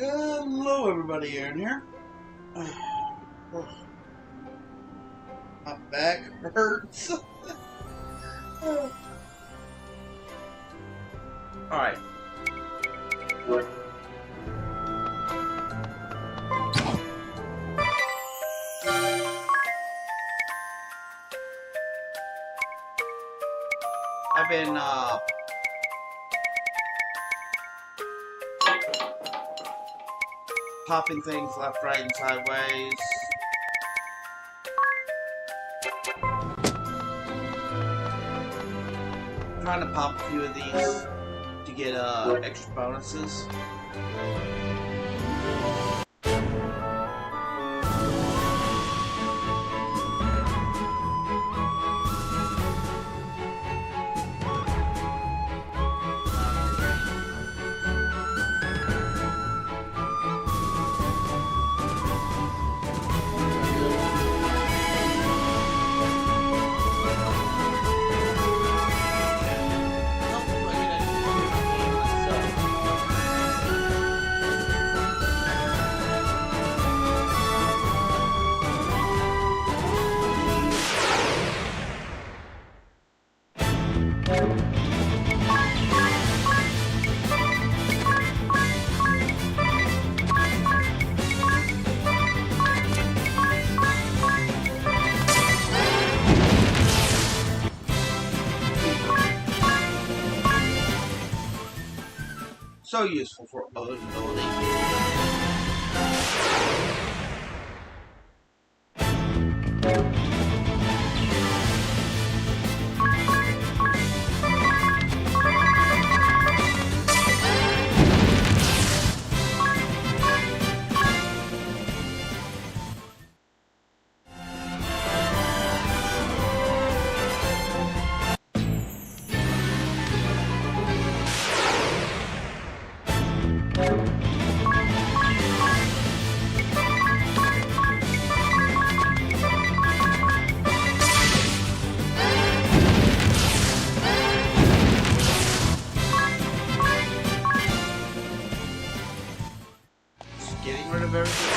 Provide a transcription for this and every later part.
Hello, everybody in here. My back hurts. Alright. I've been, popping things left, right, and sideways. Trying to pop a few of these to get extra bonuses. So useful for ability. Getting rid of everything.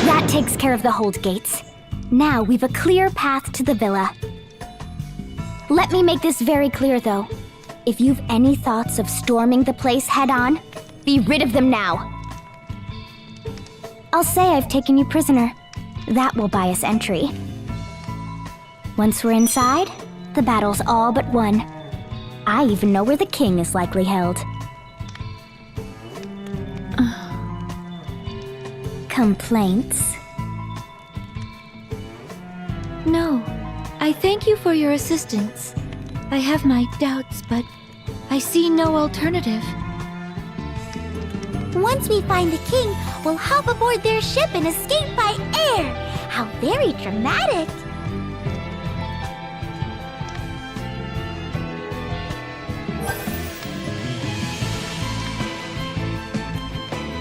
That takes care of the hold gates. Now we've a clear path to the villa. Let me make this very clear, though. If you've any thoughts of storming the place head-on, be rid of them now. I'll say I've taken you prisoner. That will buy us entry. Once we're inside, the battle's all but won. I even know where the king is likely held. Complaints? No, I thank you for your assistance. I have my doubts, but I see no alternative. Once we find the king, we'll hop aboard their ship and escape by air! How very dramatic!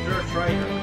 You're a traitor.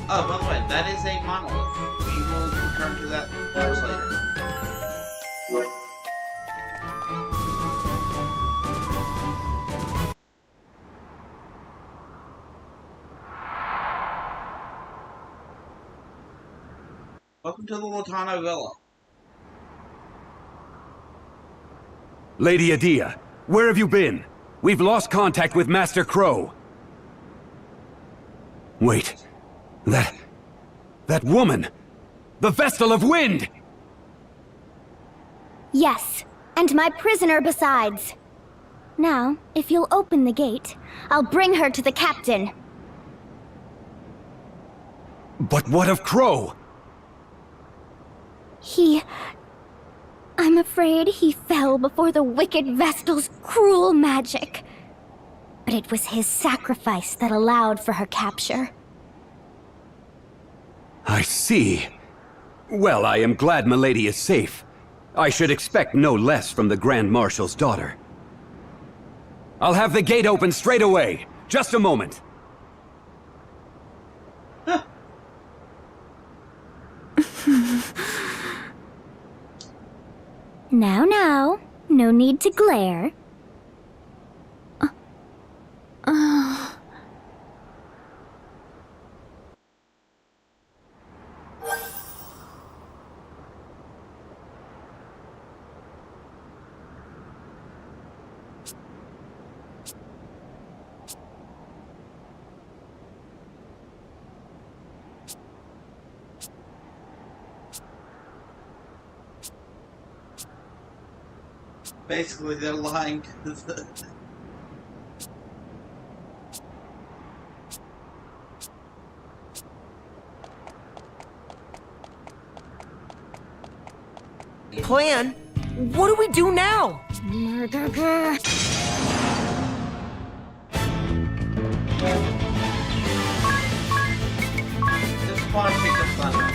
Oh, by the way, that is a monolith. We will return to that much later. to the Latano Villa. Lady Edea, where have you been? We've lost contact with Master Crow. Wait. That woman! The Vestal of Wind! Yes, and my prisoner besides. Now, if you'll open the gate, I'll bring her to the captain. But what of Crow? I'm afraid he fell before the wicked Vestal's cruel magic. But it was his sacrifice that allowed for her capture. I see. Well, I am glad Milady is safe. I should expect no less from the Grand Marshal's daughter. I'll have the gate open straight away. Just a moment. Now, no need to glare. Basically, they're lying to the... Plan? What do we do now? This spawn picked up thunder.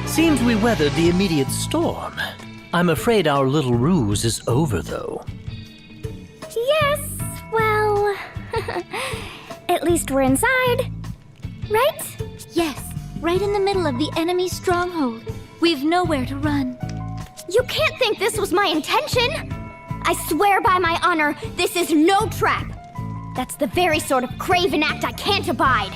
Seems we weathered the immediate storm. I'm afraid our little ruse is over, though. Yes, well... at least we're inside. Right? Yes, right in the middle of the enemy stronghold. We've nowhere to run. You can't think this was my intention! I swear by my honor, this is no trap! That's the very sort of craven act I can't abide!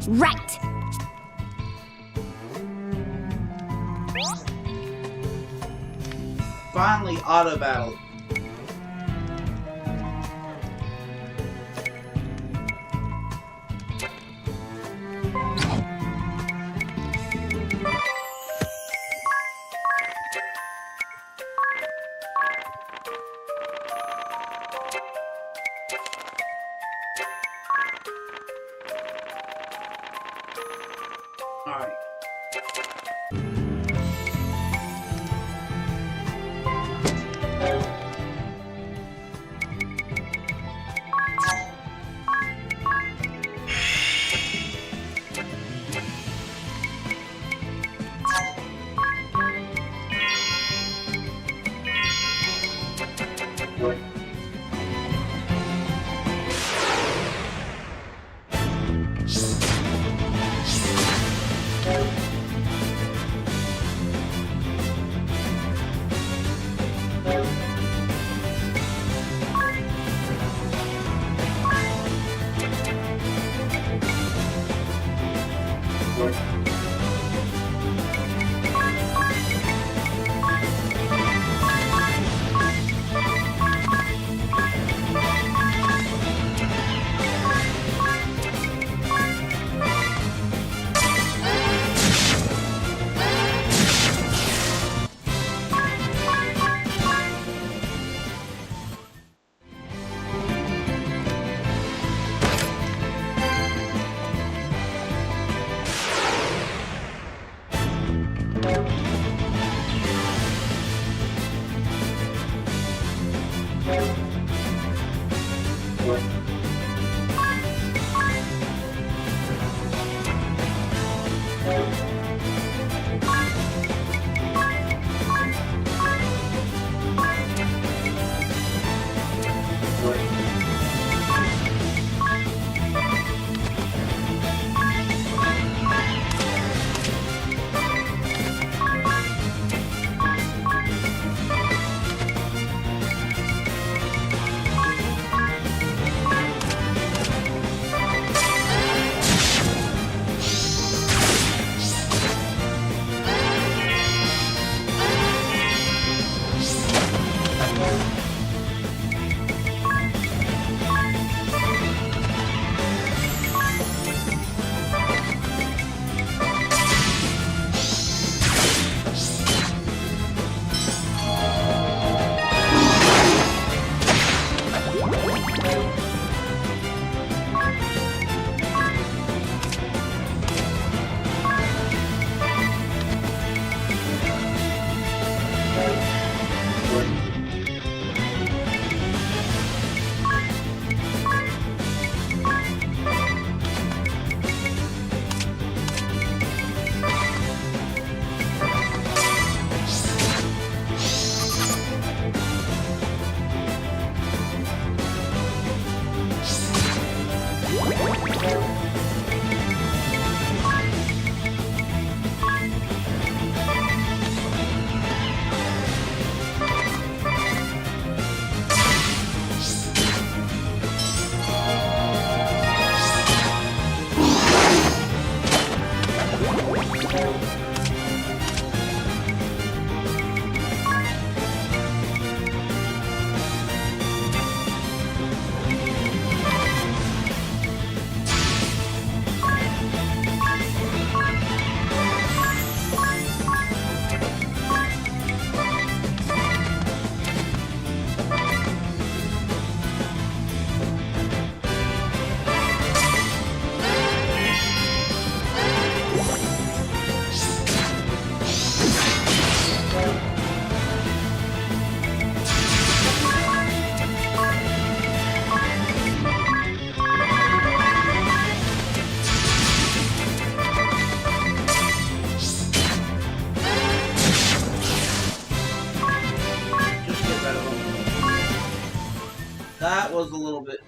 Right! Finally, auto battle. Alright. Just get rid of them. That was a little bit.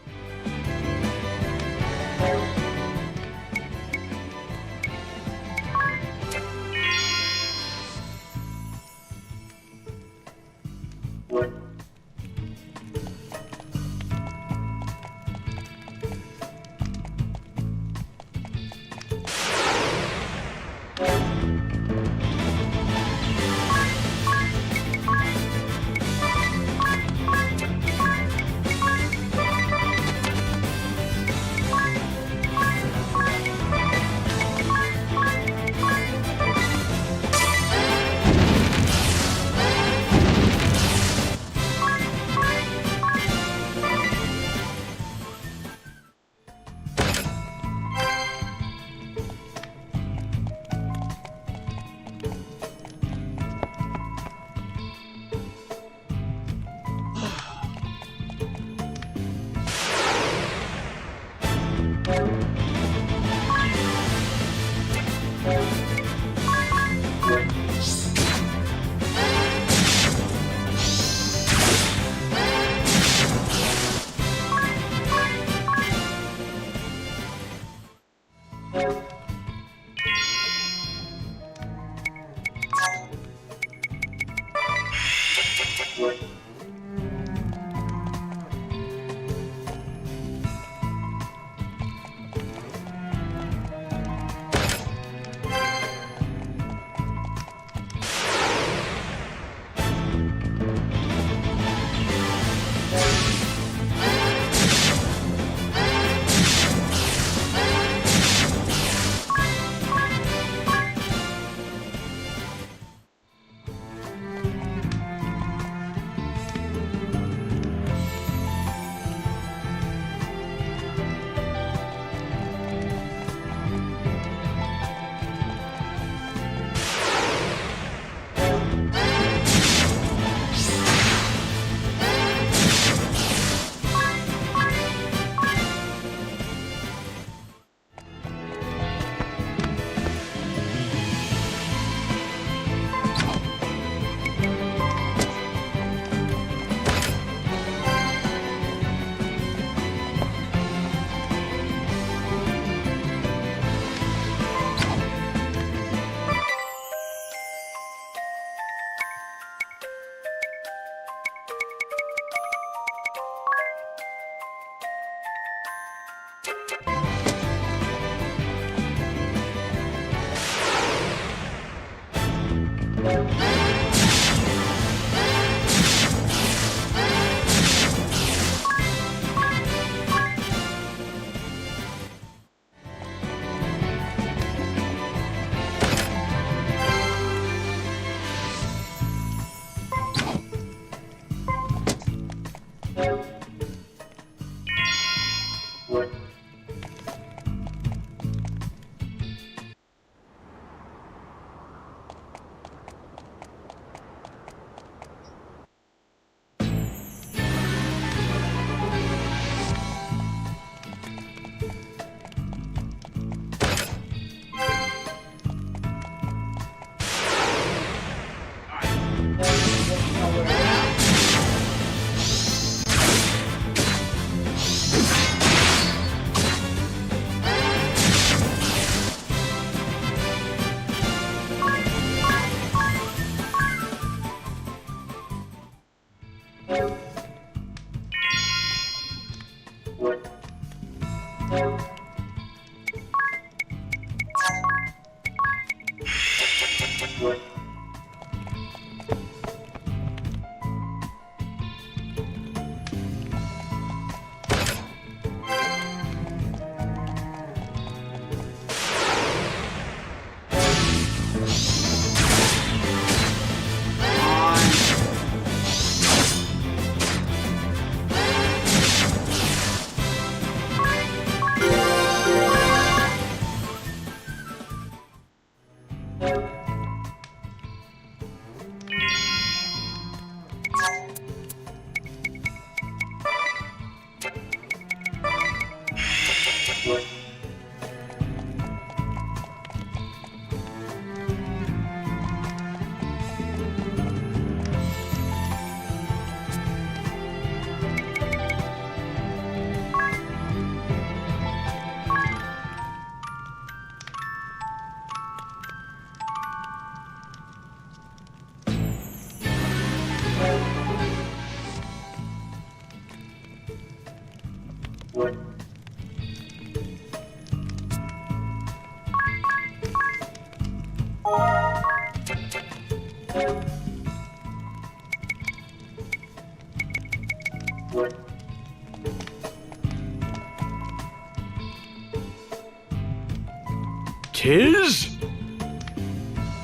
Tiz?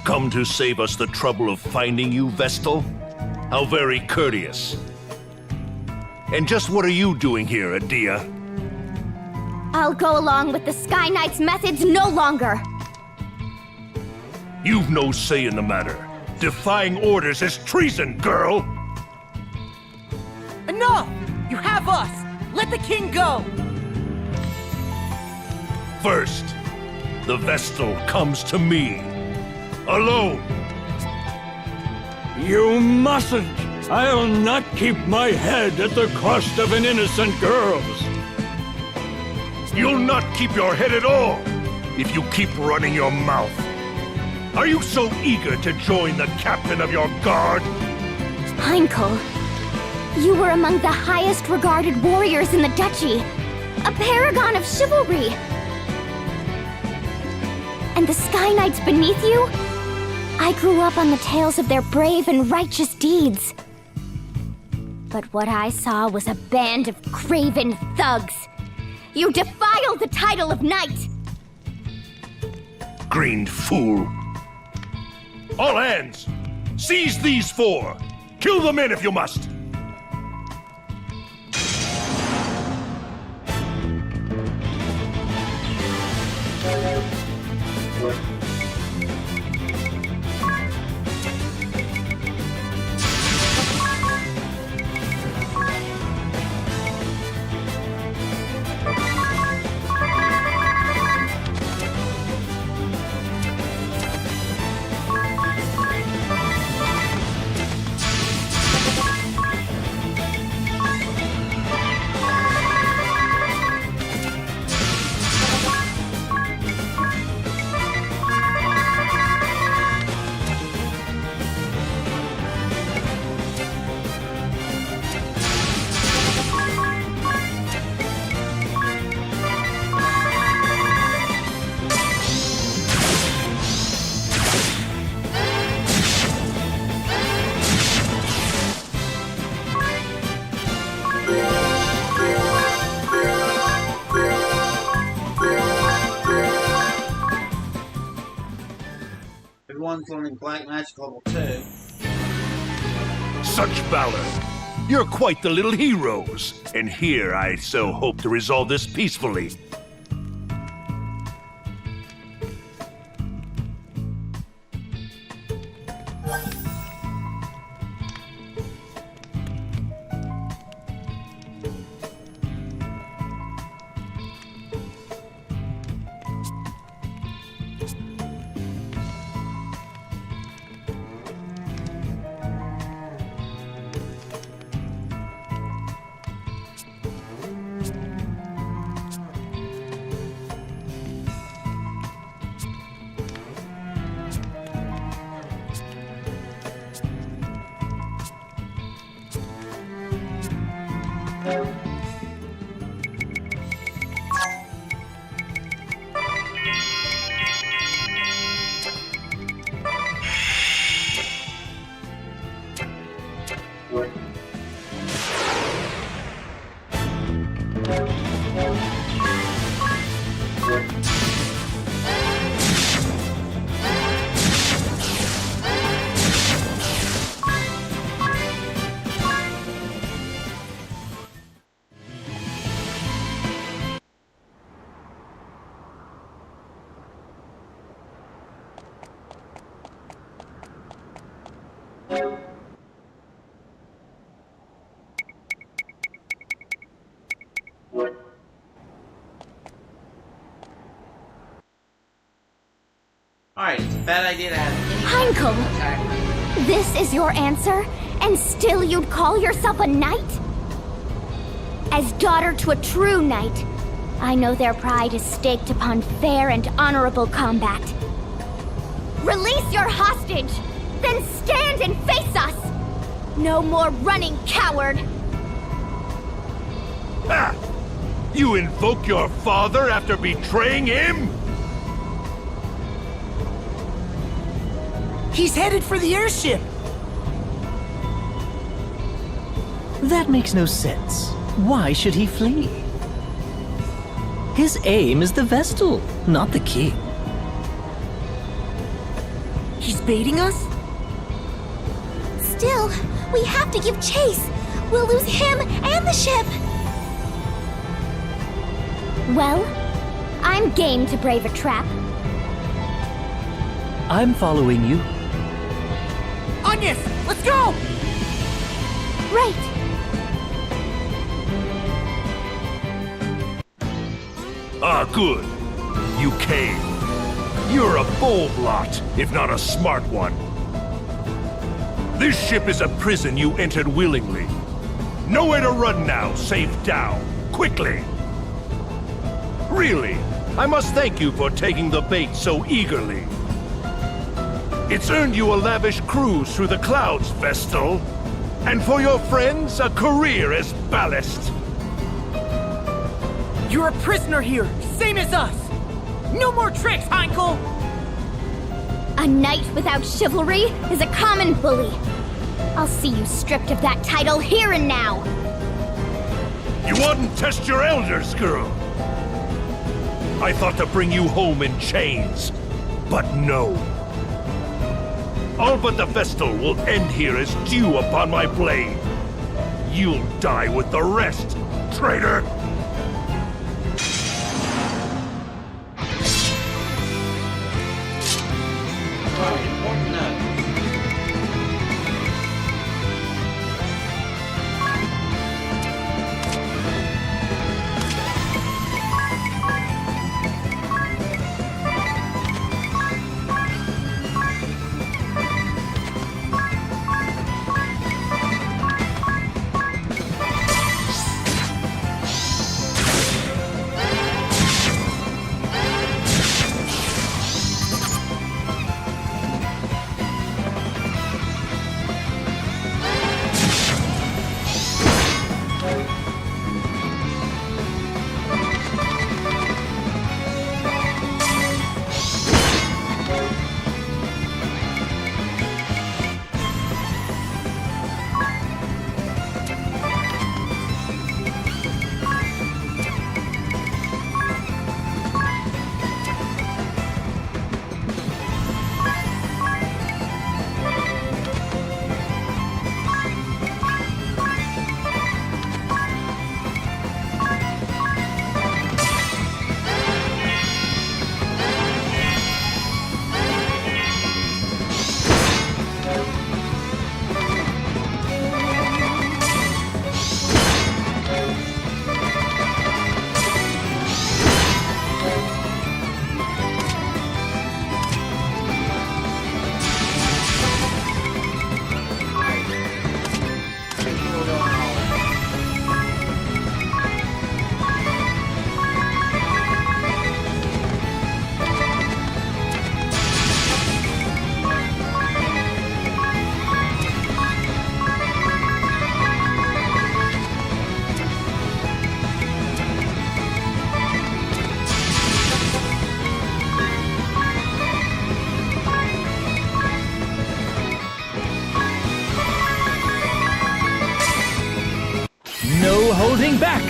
Come to save us the trouble of finding you, Vestal? How very courteous. And just what are you doing here, Edea? I'll go along with the Sky Knight's methods no longer. You've no say in the matter. Defying orders is treason, girl! Enough! You have us! Let the king go! First, the Vestal comes to me. Alone! You mustn't! I'll not keep my head at the cost of an innocent girl's! You'll not keep your head at all if you keep running your mouth. Are you so eager to join the captain of your guard? Heinkel, you were among the highest regarded warriors in the duchy. A paragon of chivalry. And the Sky Knights beneath you? I grew up on the tales of their brave and righteous deeds. But what I saw was a band of craven thugs. You defile the title of knight! Green fool. All hands! Seize these four! Kill the men if you must! Everyone's learning Black Magic level 2. Such valor! You're quite the little heroes, and here I so hope to resolve this peacefully. Alright, it's a bad idea to have any Heinkel! attack. This is your answer? And still you'd call yourself a knight? As daughter to a true knight, I know their pride is staked upon fair and honorable combat. Release your hostage! Then stand and face us! No more running, coward! Ah! You invoke your father after betraying him? He's headed for the airship! That makes no sense. Why should he flee? His aim is the Vestal, not the king. He's baiting us? Still, we have to give chase. We'll lose him and the ship. Well, I'm game to brave a trap. I'm following you. Anges, let's go! Right. Ah, good. You came. You're a bold lot, if not a smart one. This ship is a prison you entered willingly. Nowhere to run now, save down. Quickly! Really, I must thank you for taking the bait so eagerly. It's earned you a lavish cruise through the clouds, Vestal. And for your friends, a career as ballast. You're a prisoner here, same as us! No more tricks, Heinkel! A knight without chivalry is a common bully. I'll see you stripped of that title here and now. You wouldn't test your elders, girl. I thought to bring you home in chains, but no. All but the Vestal will end here as dew upon my blade. You'll die with the rest, traitor! Right, important note. No holding back!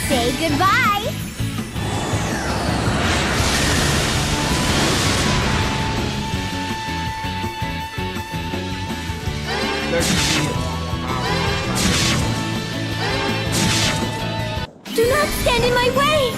Say goodbye. Do not stand in my way!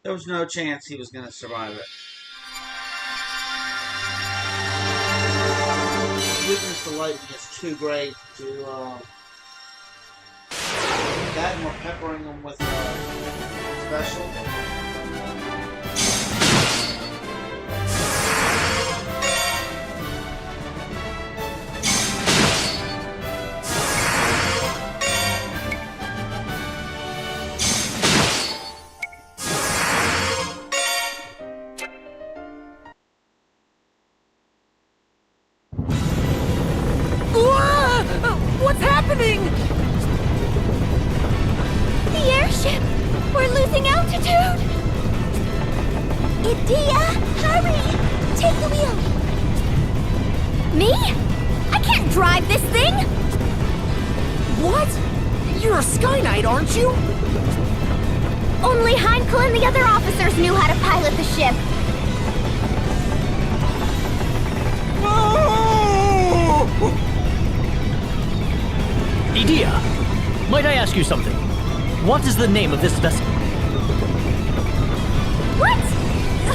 There was no chance he was going to survive it. Weakness to lightning is too great to, that and we're peppering them with, special. losing altitude! Edea, hurry! Take the wheel! Me? I can't drive this thing! What? You're a Sky Knight, aren't you? Only Heinkel and the other officers knew how to pilot the ship. Edea, might I ask you something? What is the name of this vessel? What?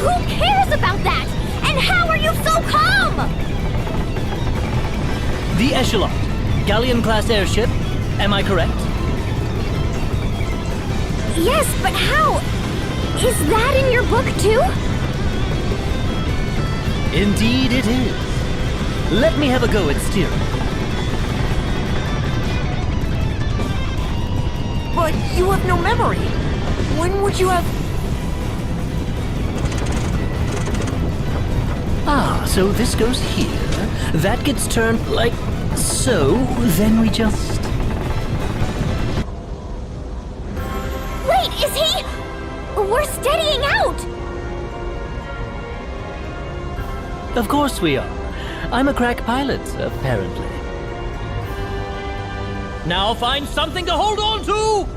Who cares about that? And how are you so calm? The Echelon, galleon-class airship, am I correct? Yes, but how? Is that in your book too? Indeed it is. Let me have a go at steering. But you have no memory. When would you have... Ah, so this goes here. That gets turned like so. Then we just... Wait, is he? We're steadying out! Of course we are. I'm a crack pilot, apparently. Now find something to hold on to!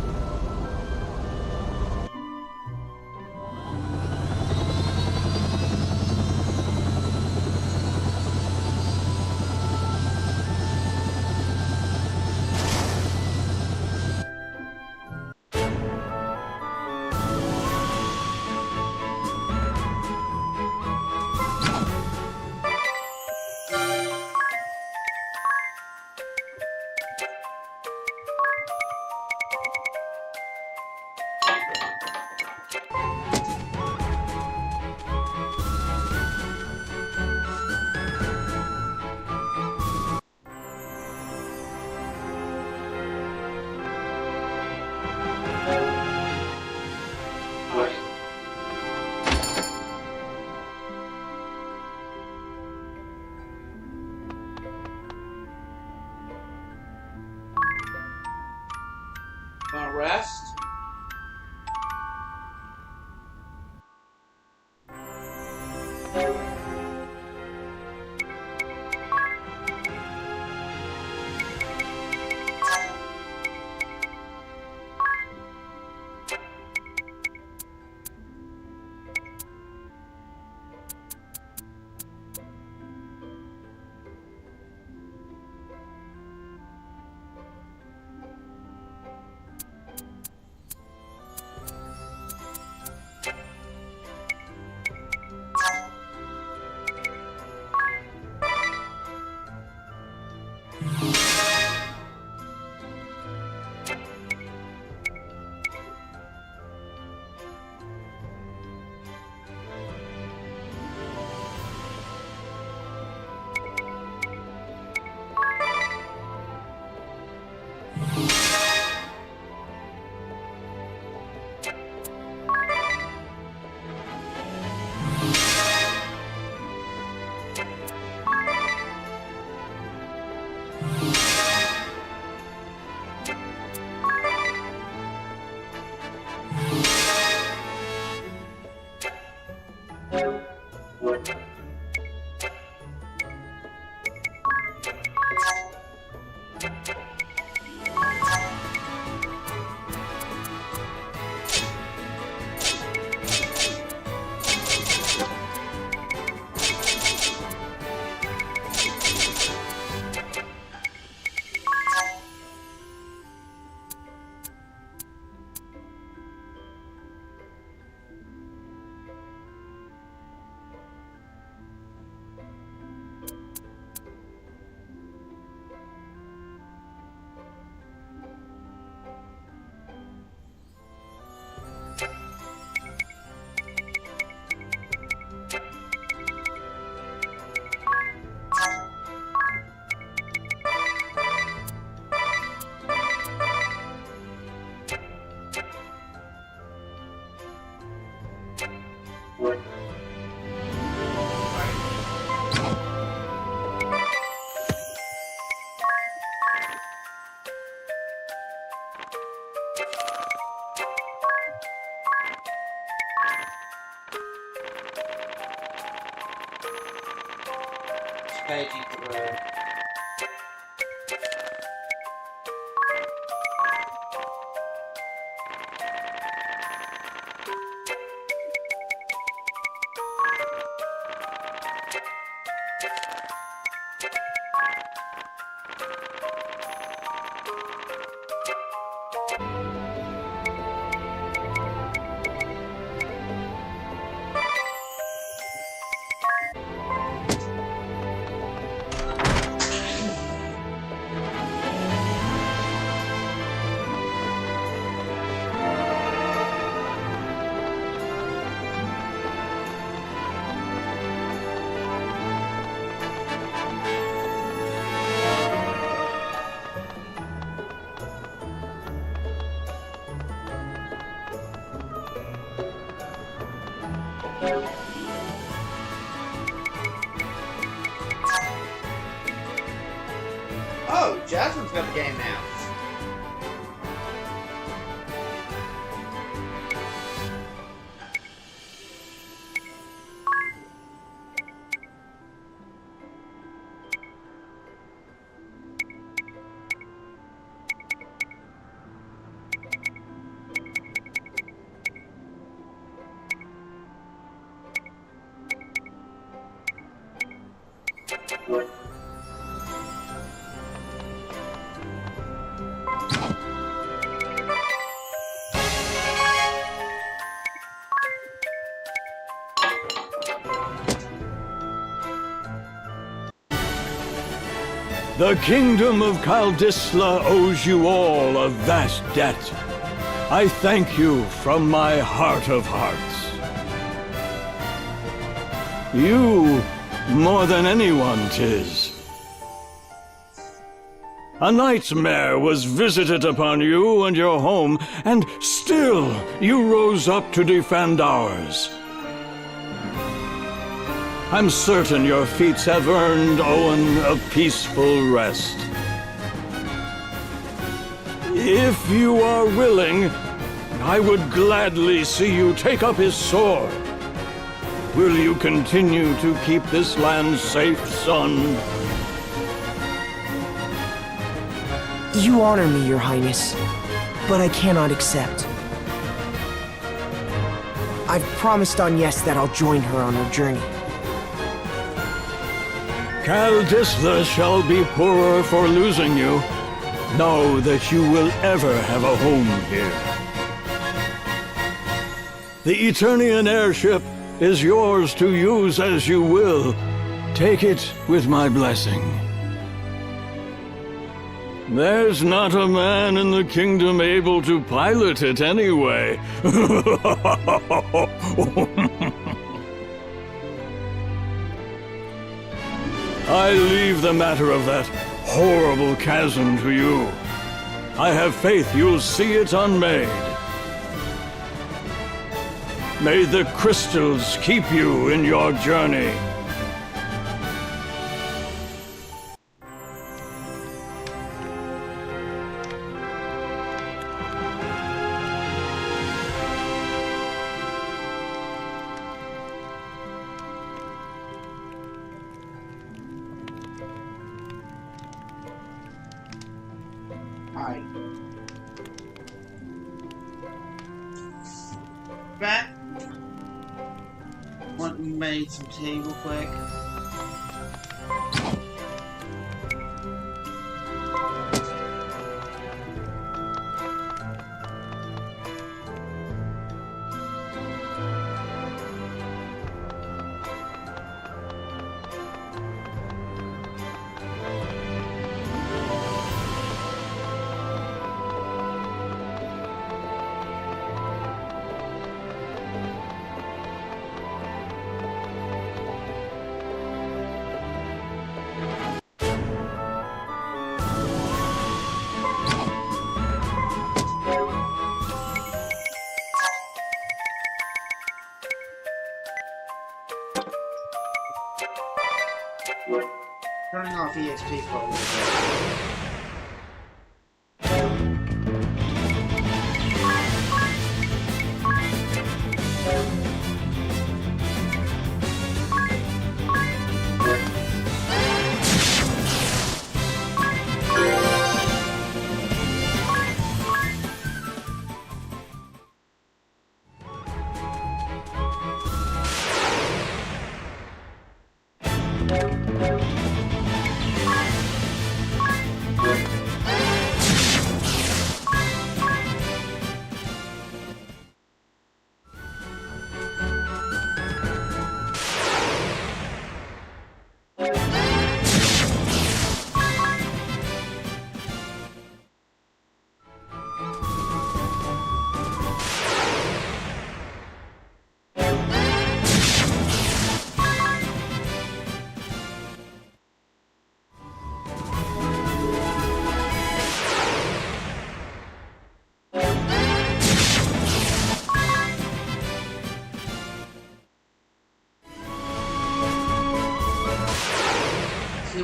Rest. paging through. Oh, Jasmine's got the game now. The kingdom of Kaldisla owes you all a vast debt. I thank you from my heart of hearts. You, more than anyone, Tiz. A nightmare was visited upon you and your home, and still you rose up to defend ours. I'm certain your feats have earned Owen a peaceful rest. If you are willing, I would gladly see you take up his sword. Will you continue to keep this land safe, son? You honor me, Your Highness, but I cannot accept. I've promised Agnes that I'll join her on her journey. Kaldisla shall be poorer for losing you. Know that you will ever have a home here. The Eternian airship is yours to use as you will. Take it with my blessing. There's not a man in the kingdom able to pilot it anyway. I leave the matter of that horrible chasm to you. I have faith you'll see it unmade. May the crystals keep you in your journey. Alright. Back. Want me made some tea real quick. Turning off EXP for a little bit.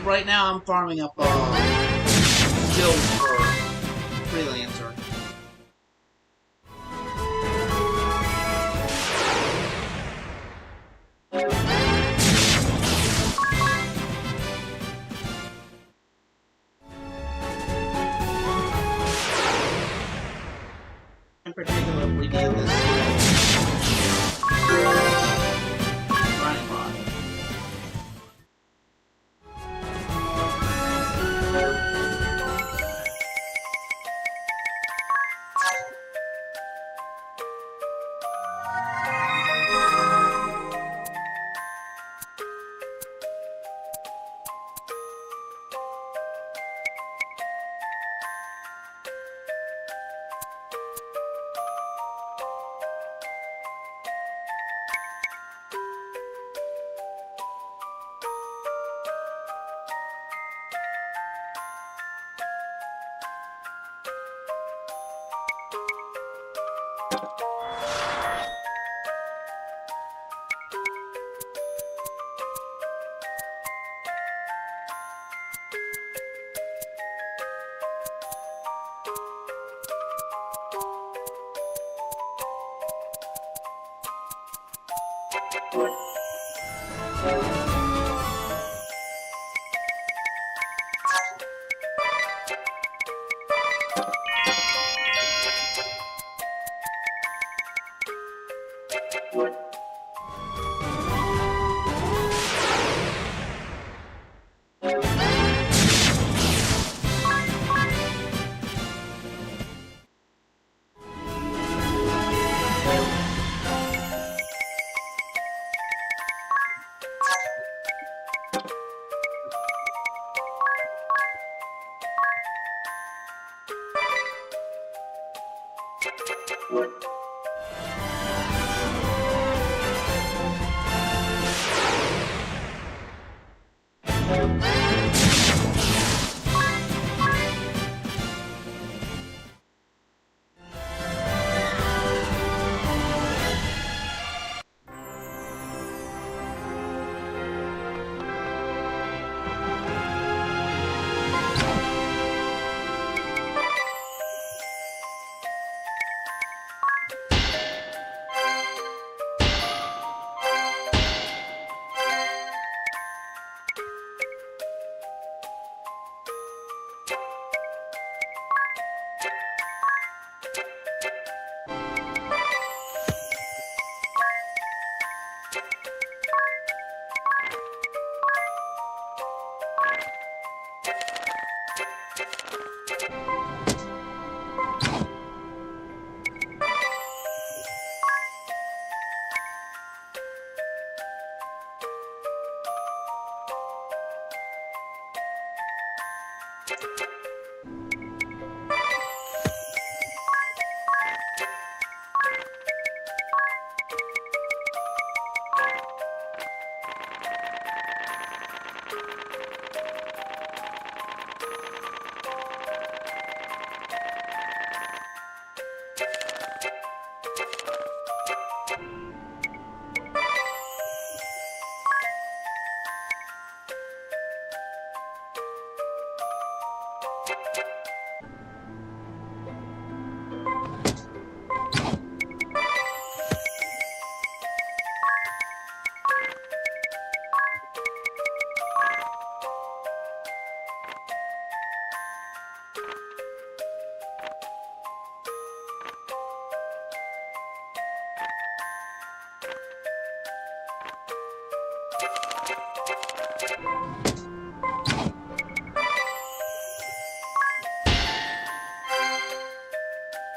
right now I'm farming up skills for freelancer. In particular, we need this running rod.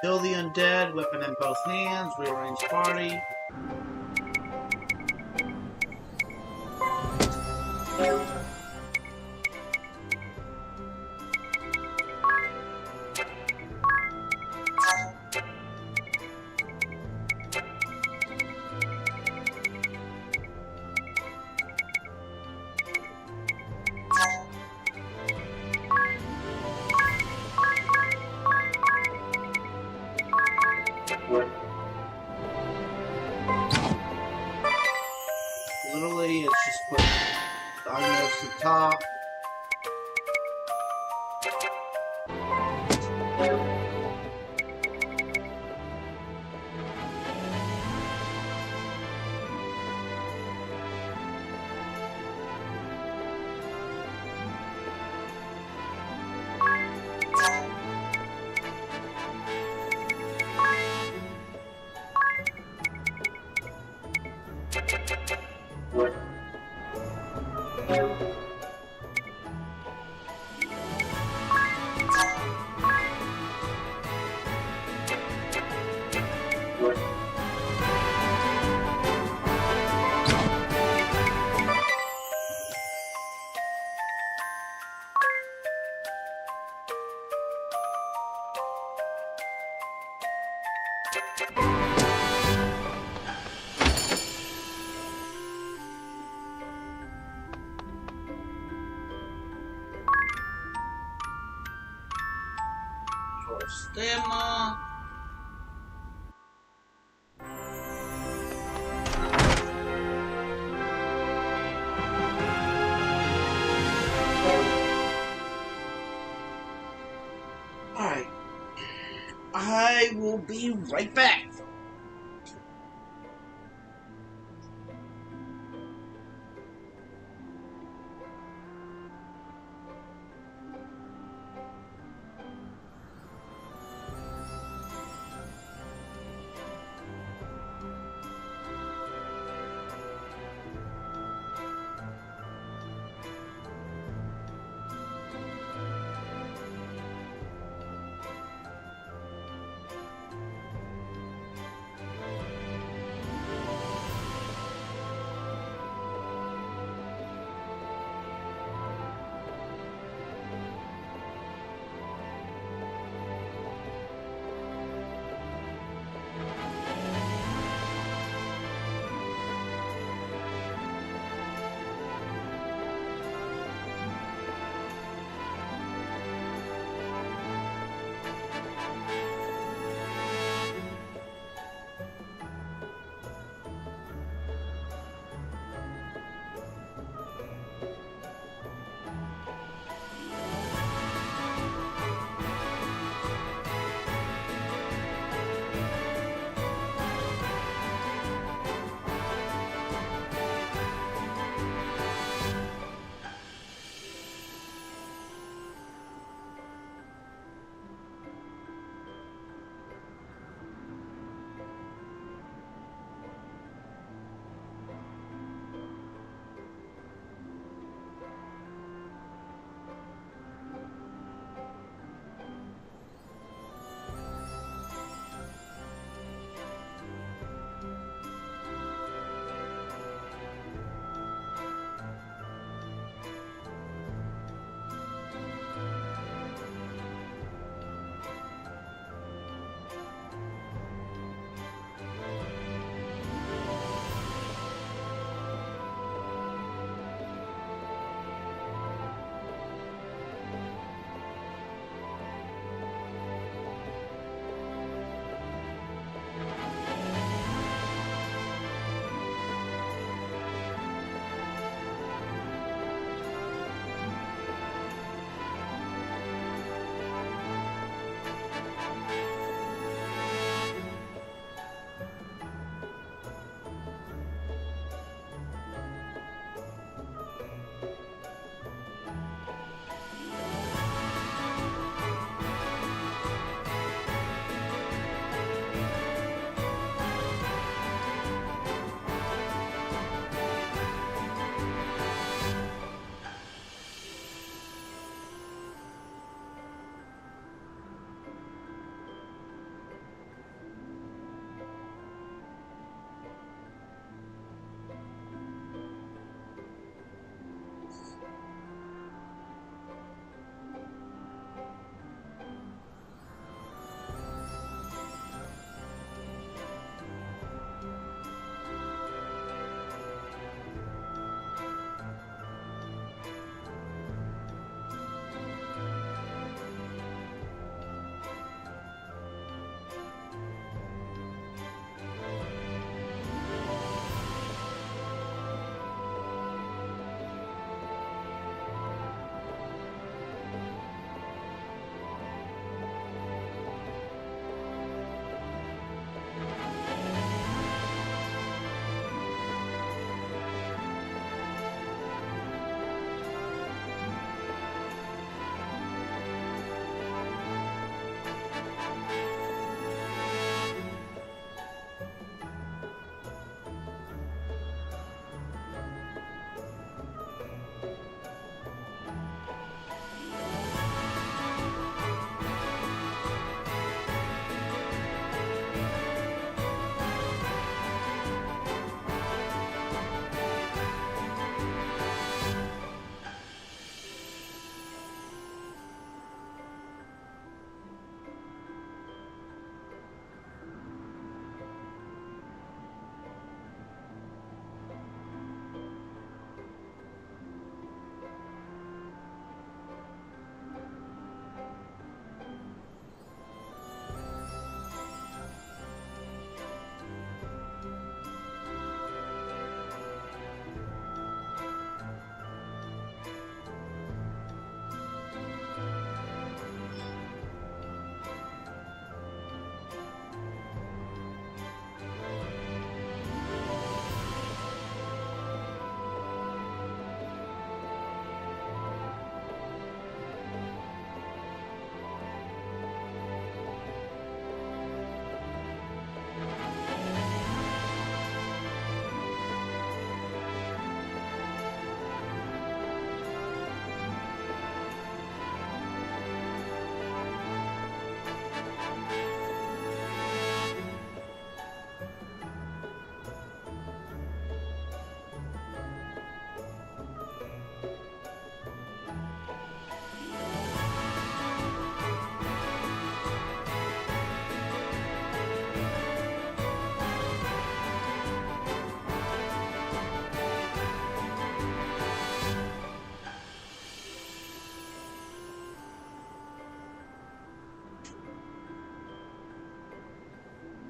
Kill the undead, weapon in both hands, rearrange party. Literally, it's just put the items to the top, Stamina. Alright. I will be right back.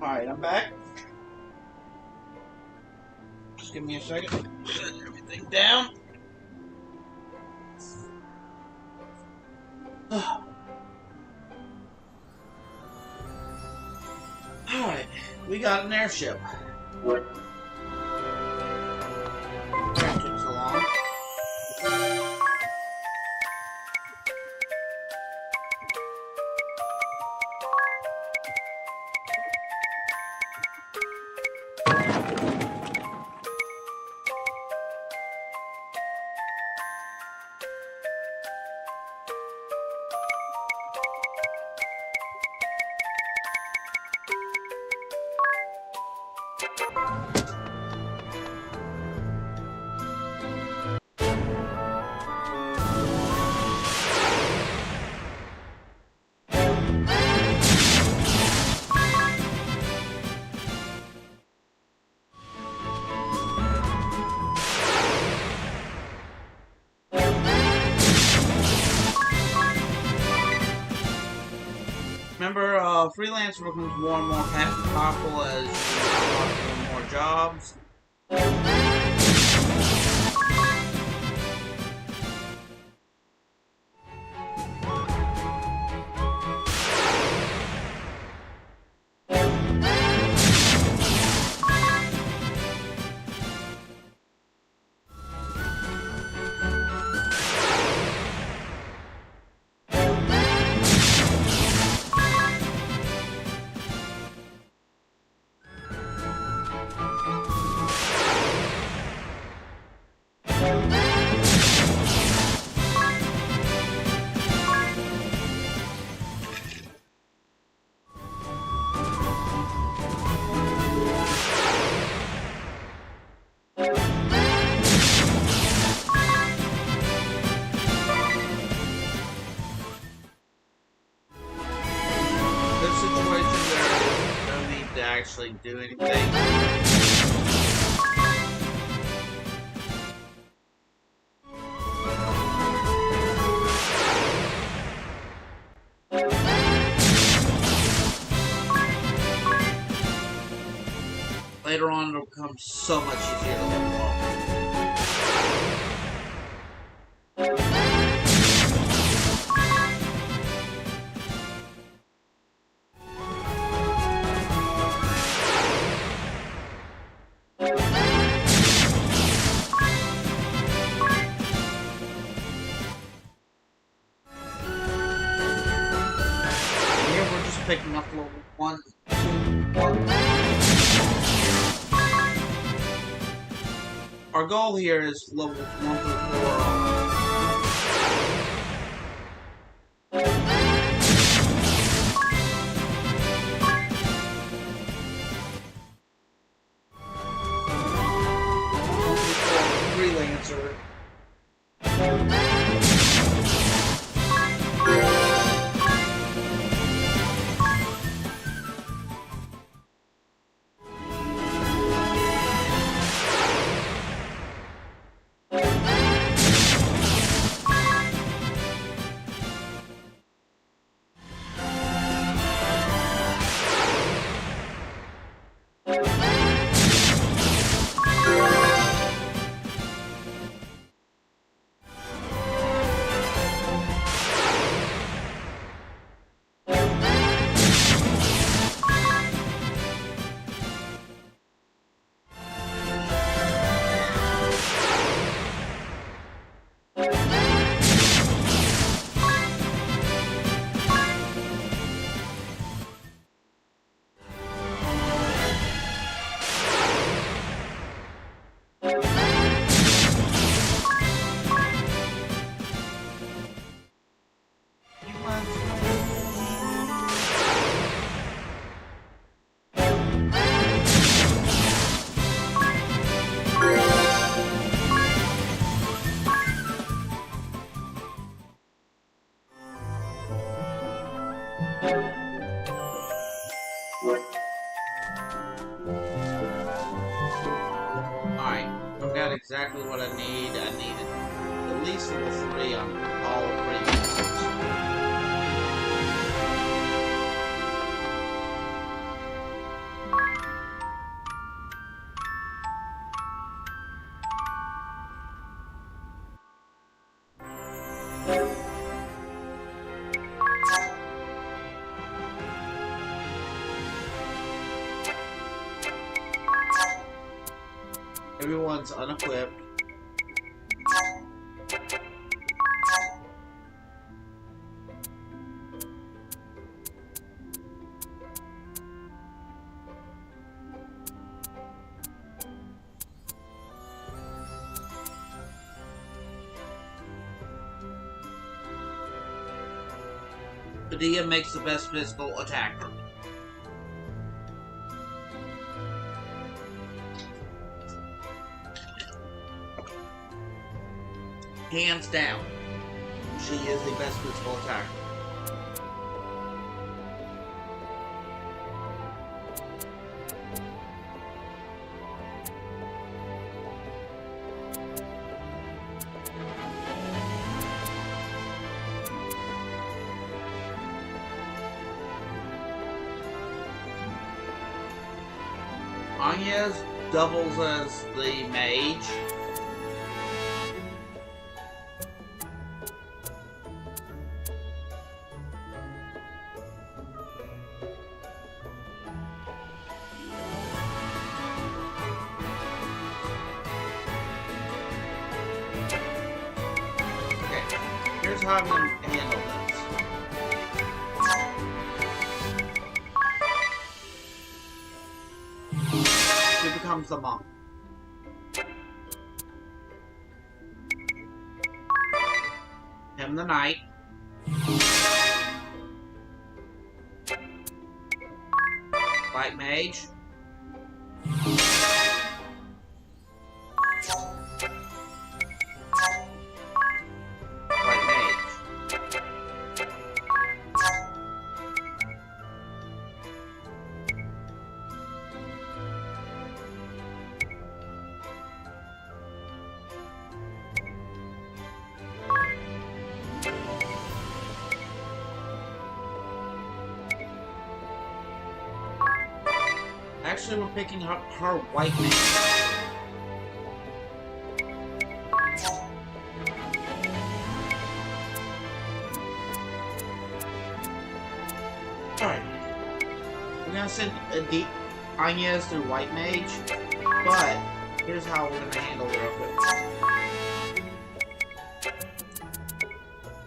Alright, I'm back. Just give me a second. Set everything down. Alright, we got an airship. That took so long. Remember, freelancer becomes more and more powerful as you do more jobs. Actually do anything. Later on, it'll become so much easier to level up. Picking up level 1, 2, 1. Our goal here is levels 1 through 4. Freelancer. Exactly what I need. I needed at least level 3 on all of freelancers. Everyone's unequipped. Edea makes the best physical attacker. Hands down, she is the best physical attacker. Anges doubles as the mage. Okay, here's how I'm going to handle this. She becomes the monk. Him the knight. Light mage. Light mage. Actually, we're picking up her white mage. Alright. We're gonna send Anges through white mage, but here's how we're gonna handle it real quick.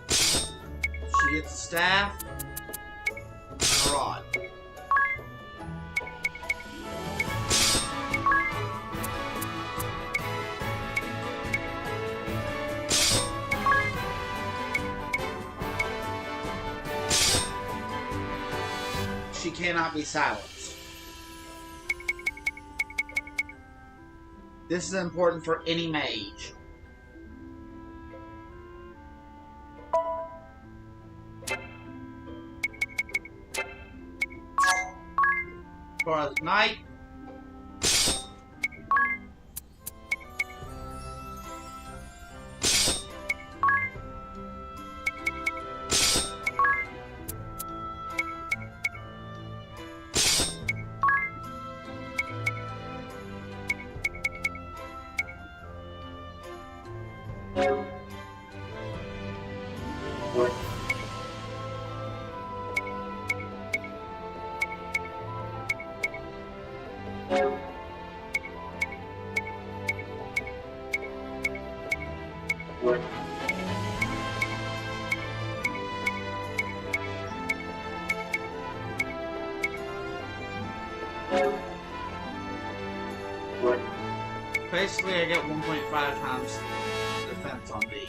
She gets a staff and a rod. She cannot be silenced. This is important for any mage. For a knight, basically I get 1.5 times defense on these.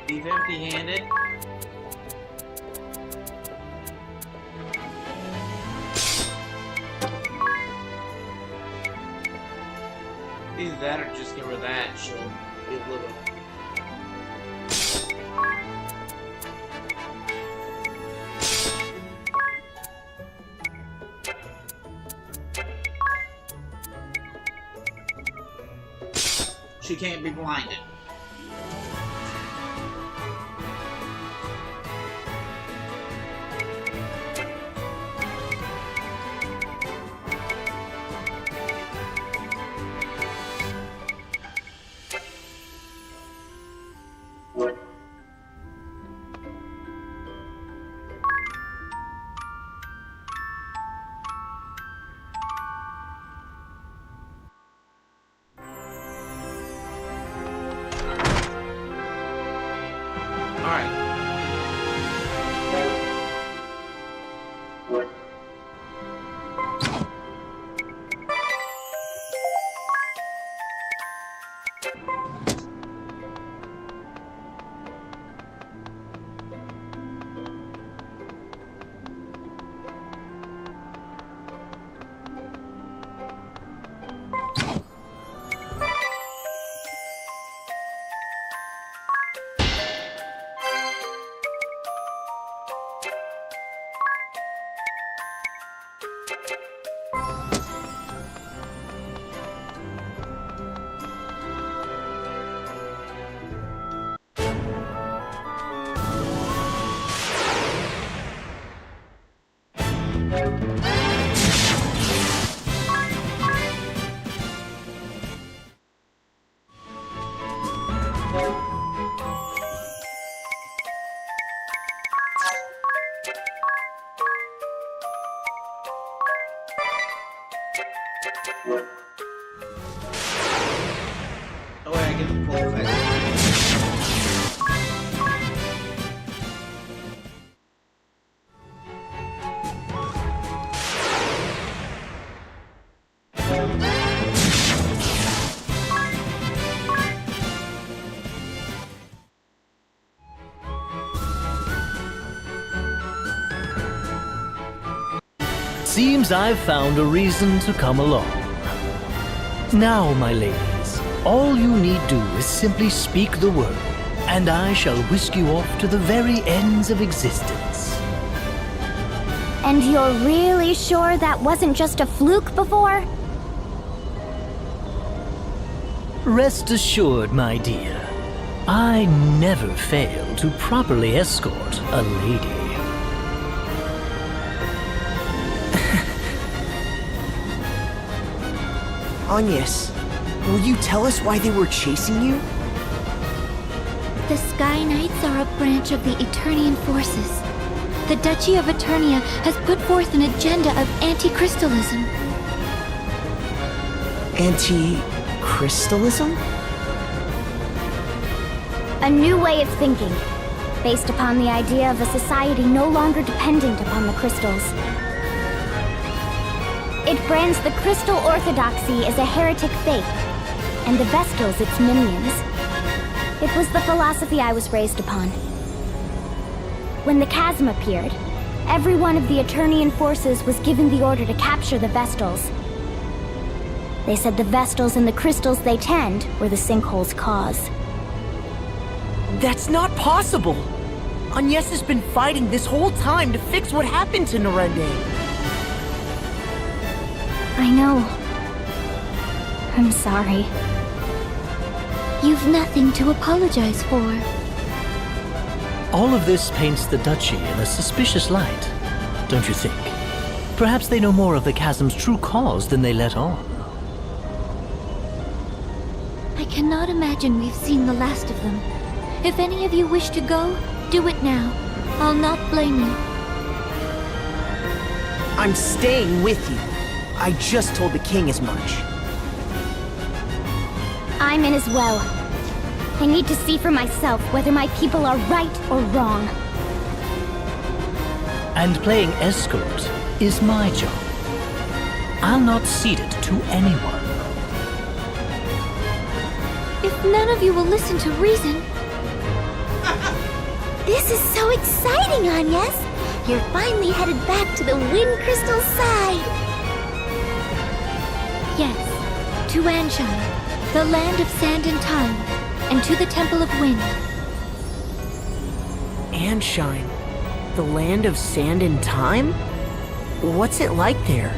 Leave empty-handed. Either that or just give her that. She'll be a little. She can't be blinded. Oh wait, I get the full effect. Seems I've found a reason to come along. Now, my ladies, all you need do is simply speak the word, and I shall whisk you off to the very ends of existence. And you're really sure that wasn't just a fluke before? Rest assured, my dear, I never fail to properly escort a lady. Anges, will you tell us why they were chasing you? The Sky Knights are a branch of the Eternian forces. The Duchy of Eternia has put forth an agenda of anti-crystalism. Anti-crystalism? A new way of thinking, based upon the idea of a society no longer dependent upon the crystals. It brands the crystal orthodoxy as a heretic faith, and the Vestals its minions. It was the philosophy I was raised upon. When the chasm appeared, every one of the Eternian forces was given the order to capture the Vestals. They said the Vestals and the crystals they tend were the sinkhole's cause. That's not possible! Anges has been fighting this whole time to fix what happened to Norende. I know. I'm sorry. You've nothing to apologize for. All of this paints the Duchy in a suspicious light, don't you think? Perhaps they know more of the chasm's true cause than they let on. I cannot imagine we've seen the last of them. If any of you wish to go, do it now. I'll not blame you. I'm staying with you. I just told the king as much. I'm in as well. I need to see for myself whether my people are right or wrong. And playing escort is my job. I'll not cede it to anyone. If none of you will listen to reason, This is so exciting, Anges! You're finally headed back to the Wind Crystal side! Yes, to Anchiem, the land of sand and time, and to the Temple of Wind. Anchiem, the land of sand and time? What's it like there?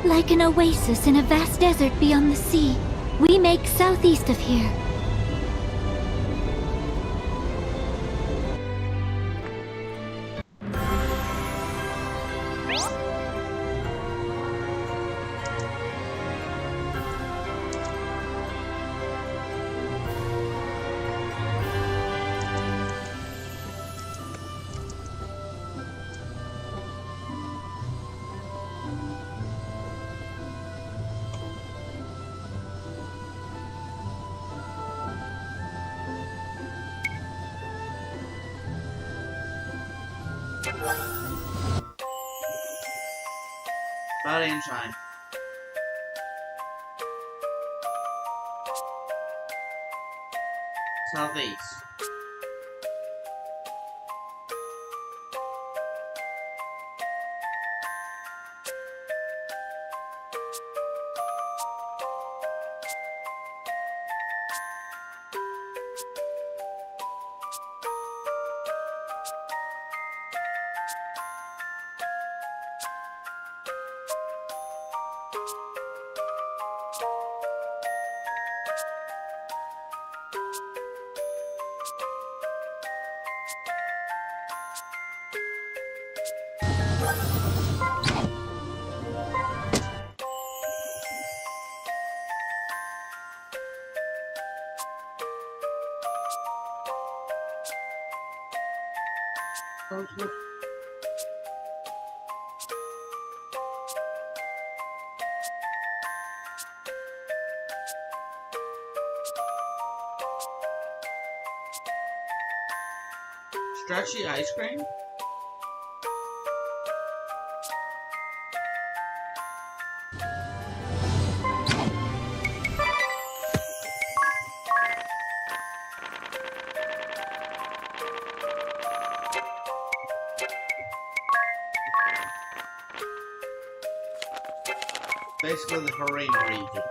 Like an oasis in a vast desert beyond the sea. We make southeast of here. About Anchiem. Southeast. Stretchy ice cream? Basically the Harima region.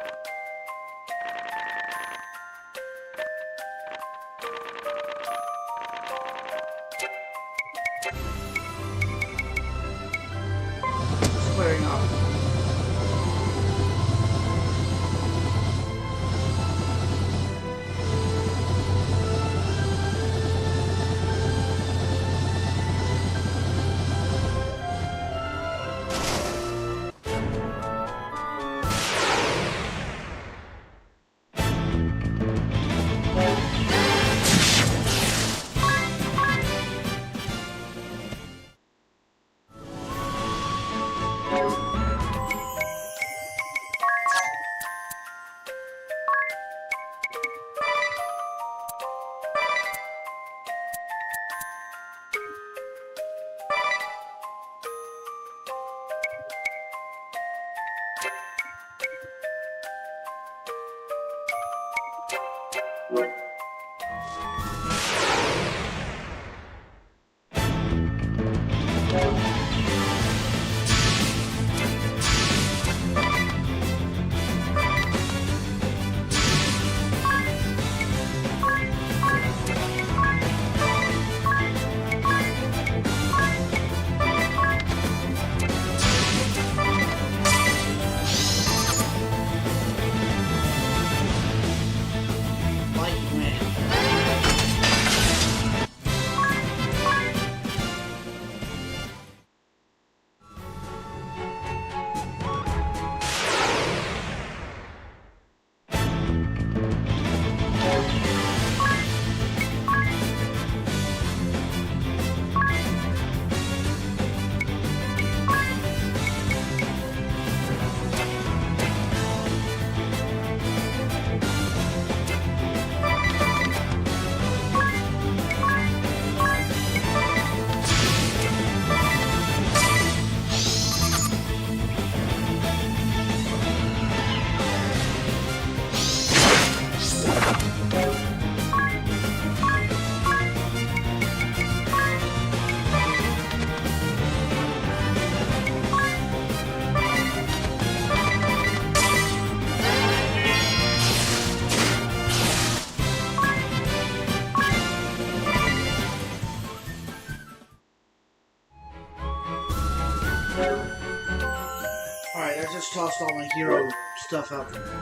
Squaring off. Light wind. much tossed all my hero stuff out the window.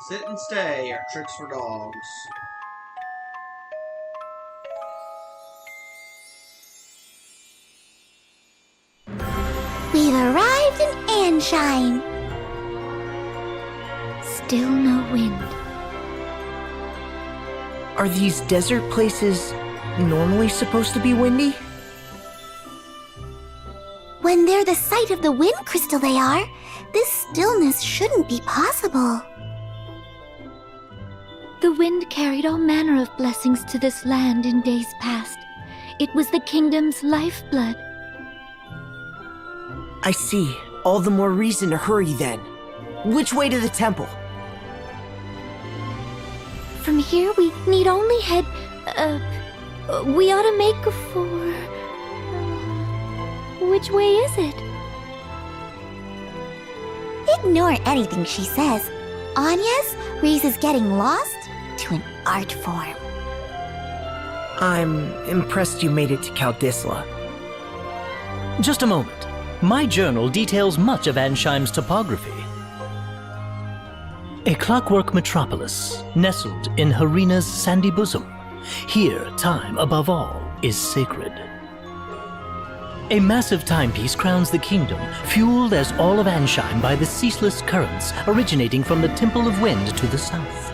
Sit and stay are tricks for dogs. We've arrived in Anchiem. Still no wind. Are these desert places normally supposed to be windy? When they're the site of the wind crystal they are, this stillness shouldn't be possible. The wind carried all manner of blessings to this land in days past. It was the kingdom's lifeblood. I see. All the more reason to hurry then. Which way to the temple? From here, we need only head... we ought to make for... which way is it? Ignore anything she says. Anya's raises getting lost to an art form. I'm impressed you made it to Kaldisla. Just a moment. My journal details much of Anchiem's topography. A clockwork metropolis, nestled in Harina's sandy bosom. Here, time, above all, is sacred. A massive timepiece crowns the kingdom, fueled as all of Anchiem by the ceaseless currents originating from the Temple of Wind to the south.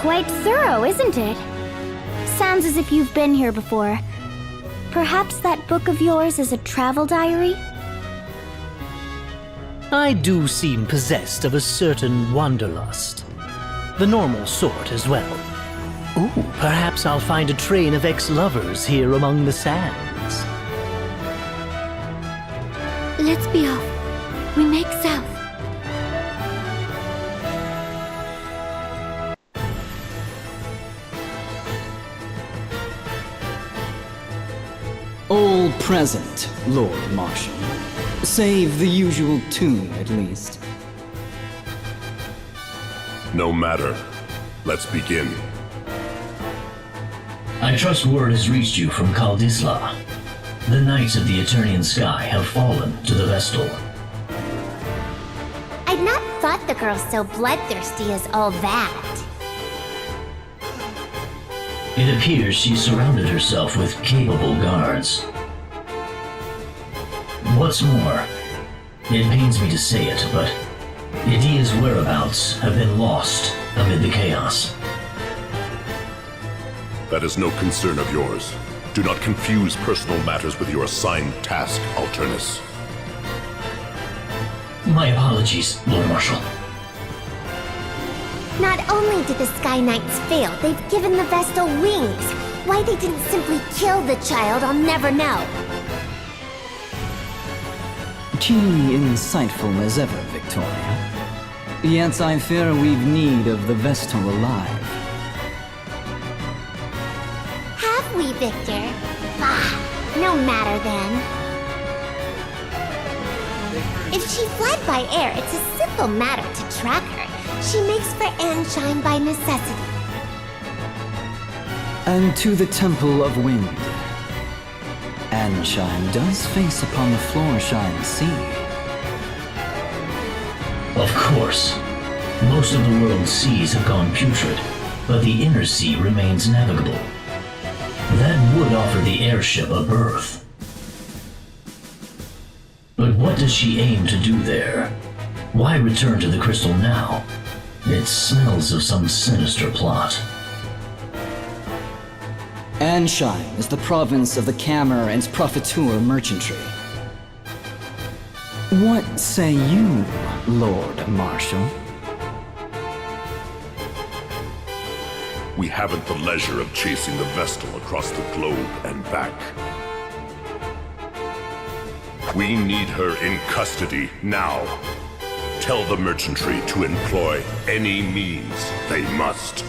Quite thorough, isn't it? Sounds as if you've been here before. Perhaps that book of yours is a travel diary? I do seem possessed of a certain wanderlust. The normal sort as well. Ooh, perhaps I'll find a train of ex-lovers here among the sands. Let's be off. We make south. All present, Lord Marshal. Save the usual tune, at least. No matter. Let's begin. I trust word has reached you from Kaldisla. The Knights of the Eternian Sky have fallen to the Vestal. I'd not thought the girl so bloodthirsty as all that. It appears she surrounded herself with capable guards. What's more, it pains me to say it, but Edea's whereabouts have been lost amid the chaos. That is no concern of yours. Do not confuse personal matters with your assigned task, Alternus. My apologies, Lord Marshal. Not only did the Sky Knights fail, they've given the Vestal wings. Why they didn't simply kill the child, I'll never know. Keenly insightful as ever, Victoria. Yet I fear we've need of the Vestal alive. Have we, Victor? Ah, no matter then. If she fled by air, it's a simple matter to track her. She makes for Anchiem by necessity. And to the Temple of Wind. Anchiem does face upon the Floorshine Sea. Of course. Most of the world's seas have gone putrid, but the inner sea remains navigable. That would offer the airship a berth. But what does she aim to do there? Why return to the crystal now? It smells of some sinister plot. Anchiem is the province of the Cammer and Profiteur merchantry. What say you, Lord Marshal? We haven't the leisure of chasing the Vestal across the globe and back. We need her in custody now. Tell the merchantry to employ any means they must.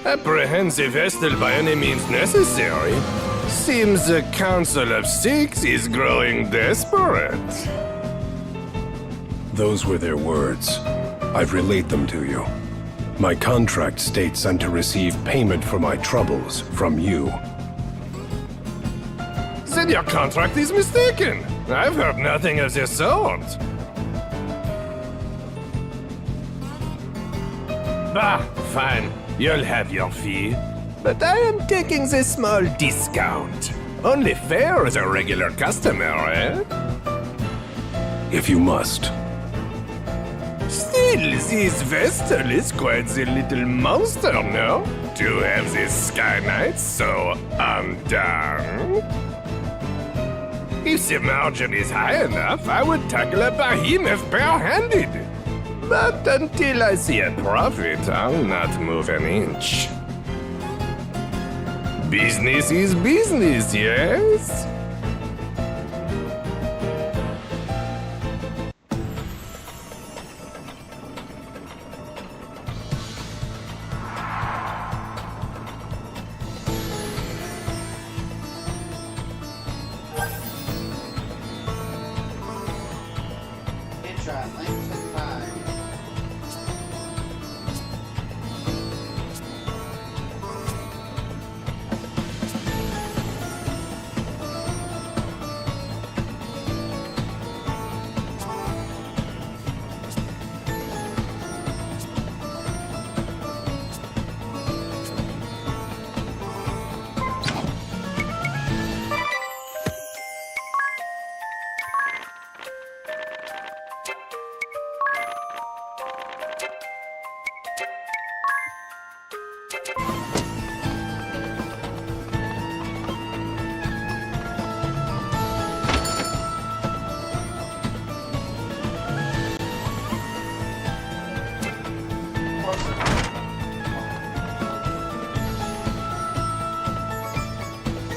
Apprehensive Vestal by any means necessary. Seems the Council of Six is growing desperate. Those were their words. I've relayed them to you. My contract states I'm to receive payment for my troubles from you. Then your contract is mistaken. I've heard nothing of the sort. Bah, fine. You'll have your fee. But I am taking the small discount. Only fair as a regular customer, eh? If you must. Still, this Vestal is quite the little monster, no? To have this Sky Knight so undone. If the margin is high enough, I would tackle a behemoth bare-handed. But until I see a profit, I'll not move an inch. Business is business, yes?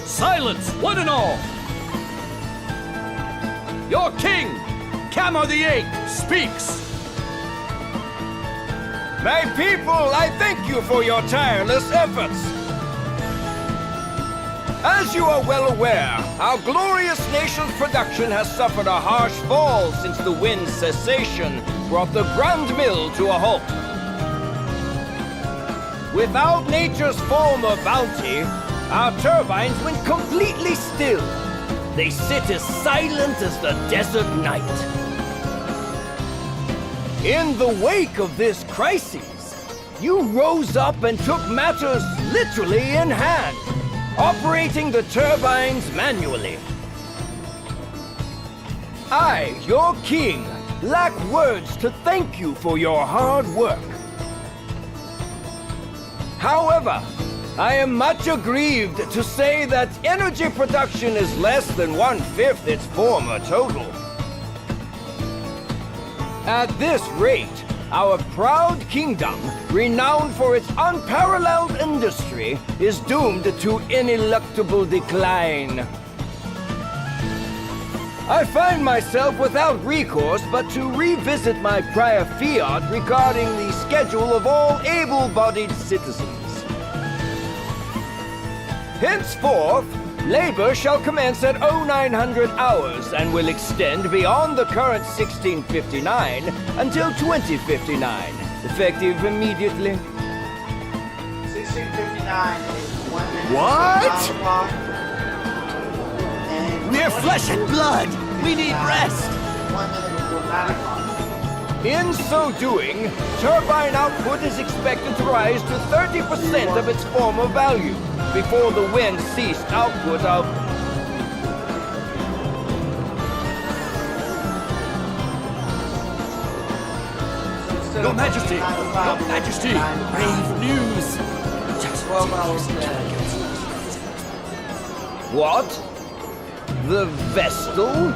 Silence, one and all! Your king, Camo the Eighth, speaks! My people, I thank you for your tireless efforts. As you are well aware, our glorious nation's production has suffered a harsh fall since the wind's cessation brought the Grand Mill to a halt. Without nature's form of bounty, our turbines went completely still. They sit as silent as the desert night. In the wake of this crisis, you rose up and took matters literally in hand, operating the turbines manually. I, your king, lack words to thank you for your hard work. However, I am much aggrieved to say that energy production is less than 1/5 its former total. At this rate, our proud kingdom, renowned for its unparalleled industry, is doomed to ineluctable decline. I find myself without recourse but to revisit my prior fiat regarding the schedule of all able-bodied citizens. Henceforth, labor shall commence at 0900 hours and will extend beyond the current 1659 until 2059, effective immediately. 1659 is 1 minute. What? We're flesh and blood. We need rest. 1 minute before 9 o'clock. In so doing, turbine output is expected to rise to 30% of its former value before the wind ceased output of... Your Majesty! Your Majesty! Brave news! Just 12 hours dead. What? The Vestal?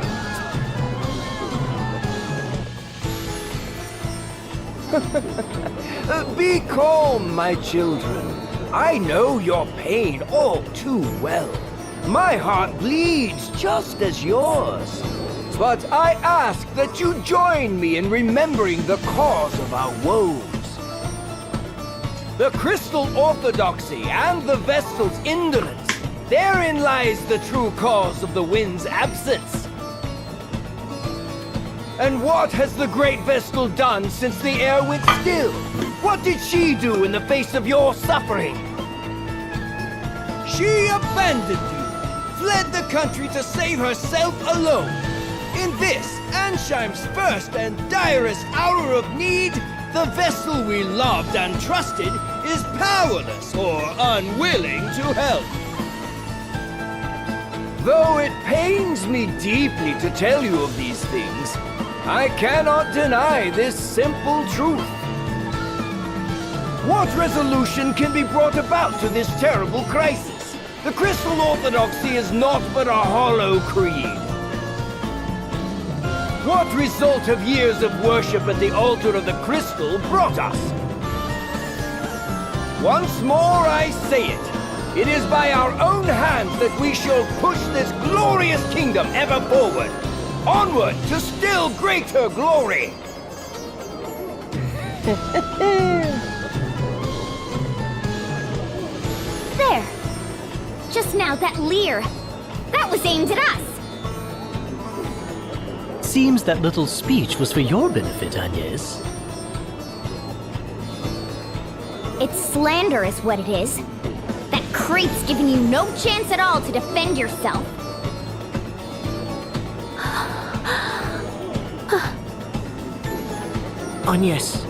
Be calm, my children. I know your pain all too well. My heart bleeds just as yours. But I ask that you join me in remembering the cause of our woes. The Crystal Orthodoxy and the Vestal's indolence. Therein lies the true cause of the wind's absence. And what has the Great Vestal done since the air went still? What did she do in the face of your suffering? She abandoned you, fled the country to save herself alone. In this, Anchem's first and direst hour of need, the Vestal we loved and trusted is powerless or unwilling to help. Though it pains me deeply to tell you of these things, I cannot deny this simple truth. What resolution can be brought about to this terrible crisis? The Crystal Orthodoxy is naught but a hollow creed. What result have years of worship at the altar of the Crystal brought us? Once more I say it. It is by our own hands that we shall push this glorious kingdom ever forward. Onward to still greater glory! There! Just now, that leer! That was aimed at us! Seems that little speech was for your benefit, Anges. It's slander is what it is. That creep's giving you no chance at all to defend yourself. Anges.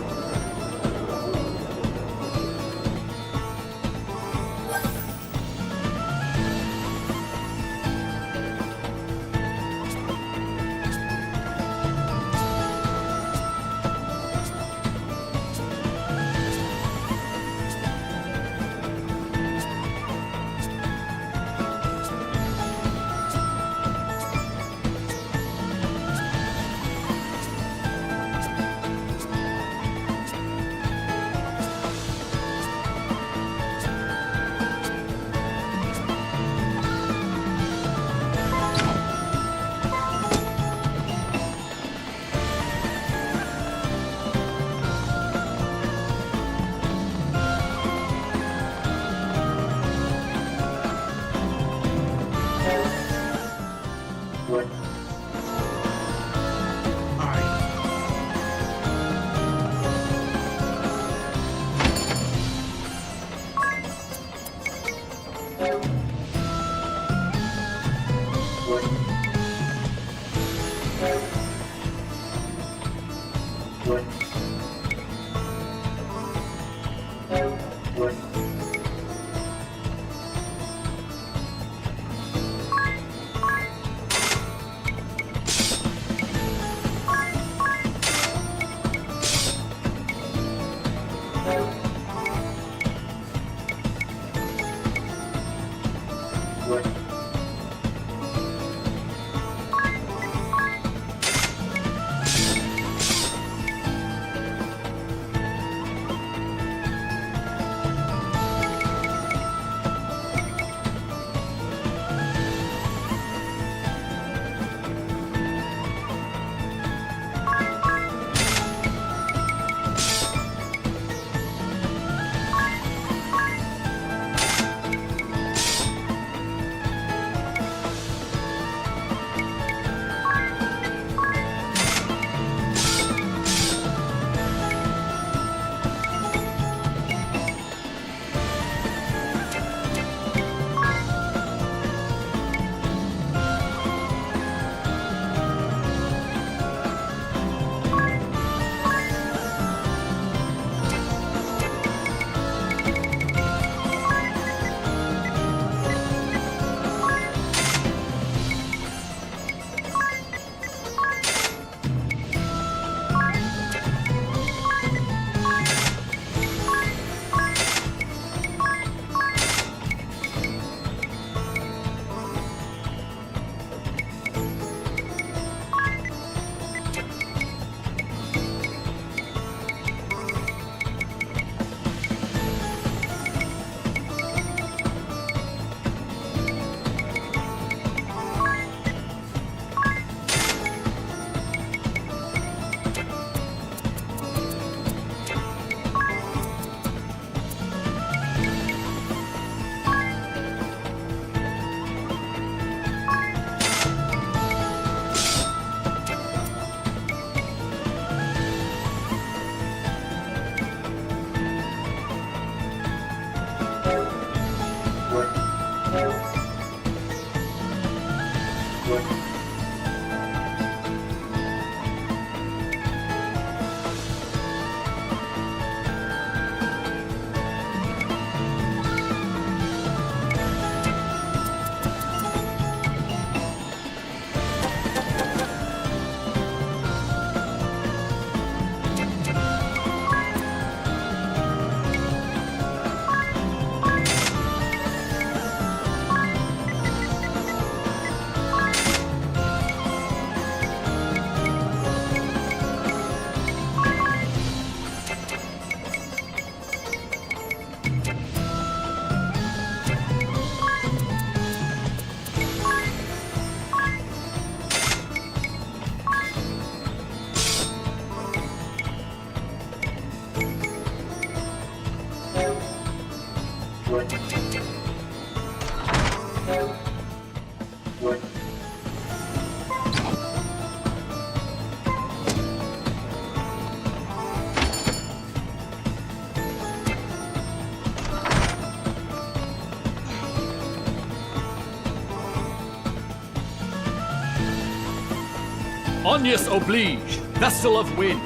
Anges Oblige, Vestal of Wind.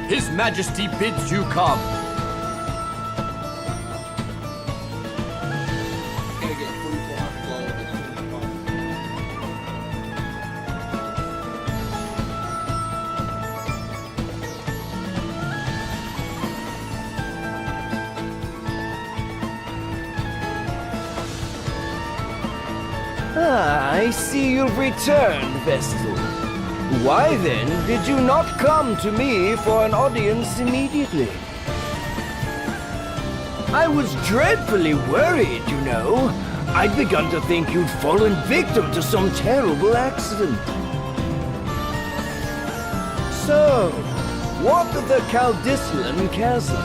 His Majesty bids you come. Ah, I see you've returned, Vestal. Why then did you not come to me for an audience immediately? I was dreadfully worried, you know. I'd begun to think you'd fallen victim to some terrible accident. So, what of the Caldislan chasm?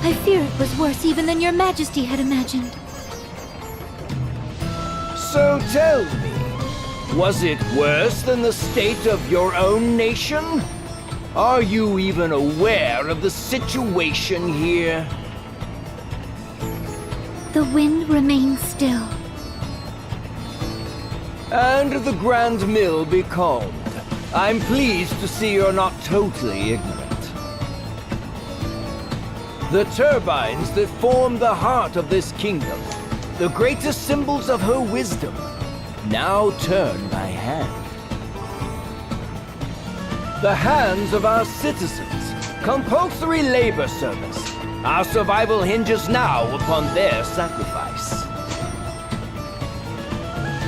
I fear it was worse even than your Majesty had imagined. So tell me, was it worse than the state of your own nation? Are you even aware of the situation here? The wind remains still. And the Grand Mill be calmed. I'm pleased to see you're not totally ignorant. The turbines that form the heart of this kingdom, the greatest symbols of her wisdom, now turn by hand. The hands of our citizens, compulsory labor service, Our survival hinges now upon their sacrifice.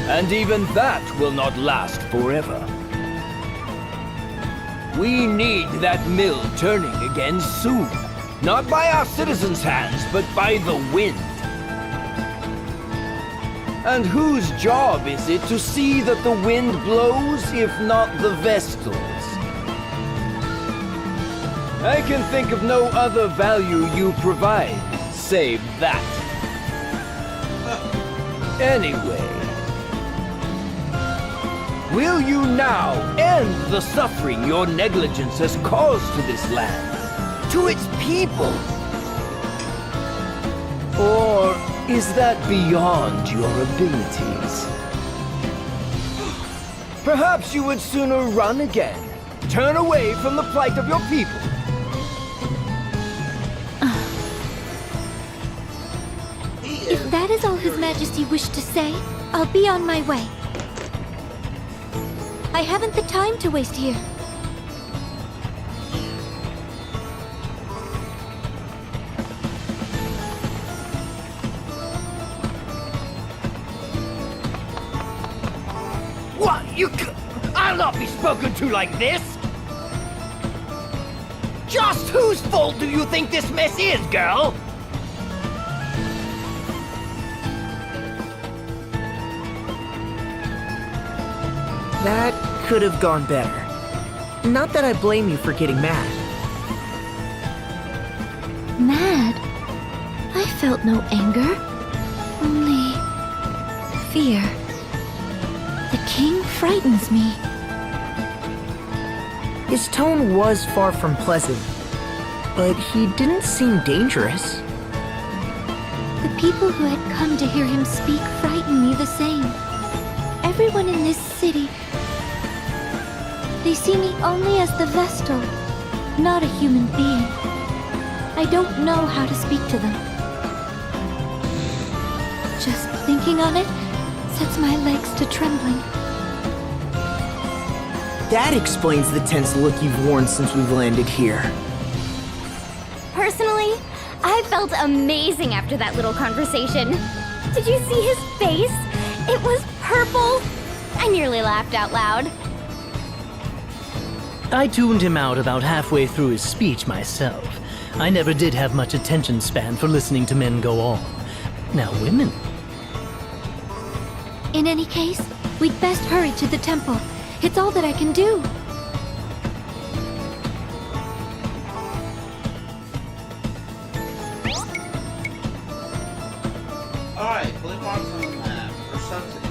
And even that will not last forever. We need that mill turning again soon. Not by our citizens' hands, but by the wind. And whose job is it to see that the wind blows, if not the Vestals? I can think of no other value you provide, save that. Anyway, will you now end the suffering your negligence has caused to this land, to its people? Or is that beyond your abilities? Perhaps you would sooner run again, turn away from the plight of your people. If that is all His Majesty wished to say, I'll be on my way. I haven't the time to waste here. What? I'll not be spoken to like this! Just whose fault do you think this mess is, girl? That could have gone better. Not that I blame you for getting mad. Mad? I felt no anger. Only fear. The king frightens me. His tone was far from pleasant, but he didn't seem dangerous. The people who had come to hear him speak frighten me the same. Everyone in this city, they see me only as the Vestal, not a human being. I don't know how to speak to them. Just thinking on it sets my legs to trembling. That explains the tense look you've worn since we've landed here. Personally, I felt amazing after that little conversation. Did you see his face? It was purple. I nearly laughed out loud. I tuned him out about halfway through his speech myself. I never did have much attention span for listening to men go on. Now women. In any case, we'd best hurry to the temple. It's all that I can do. Alright, click marks on the map for subsidy.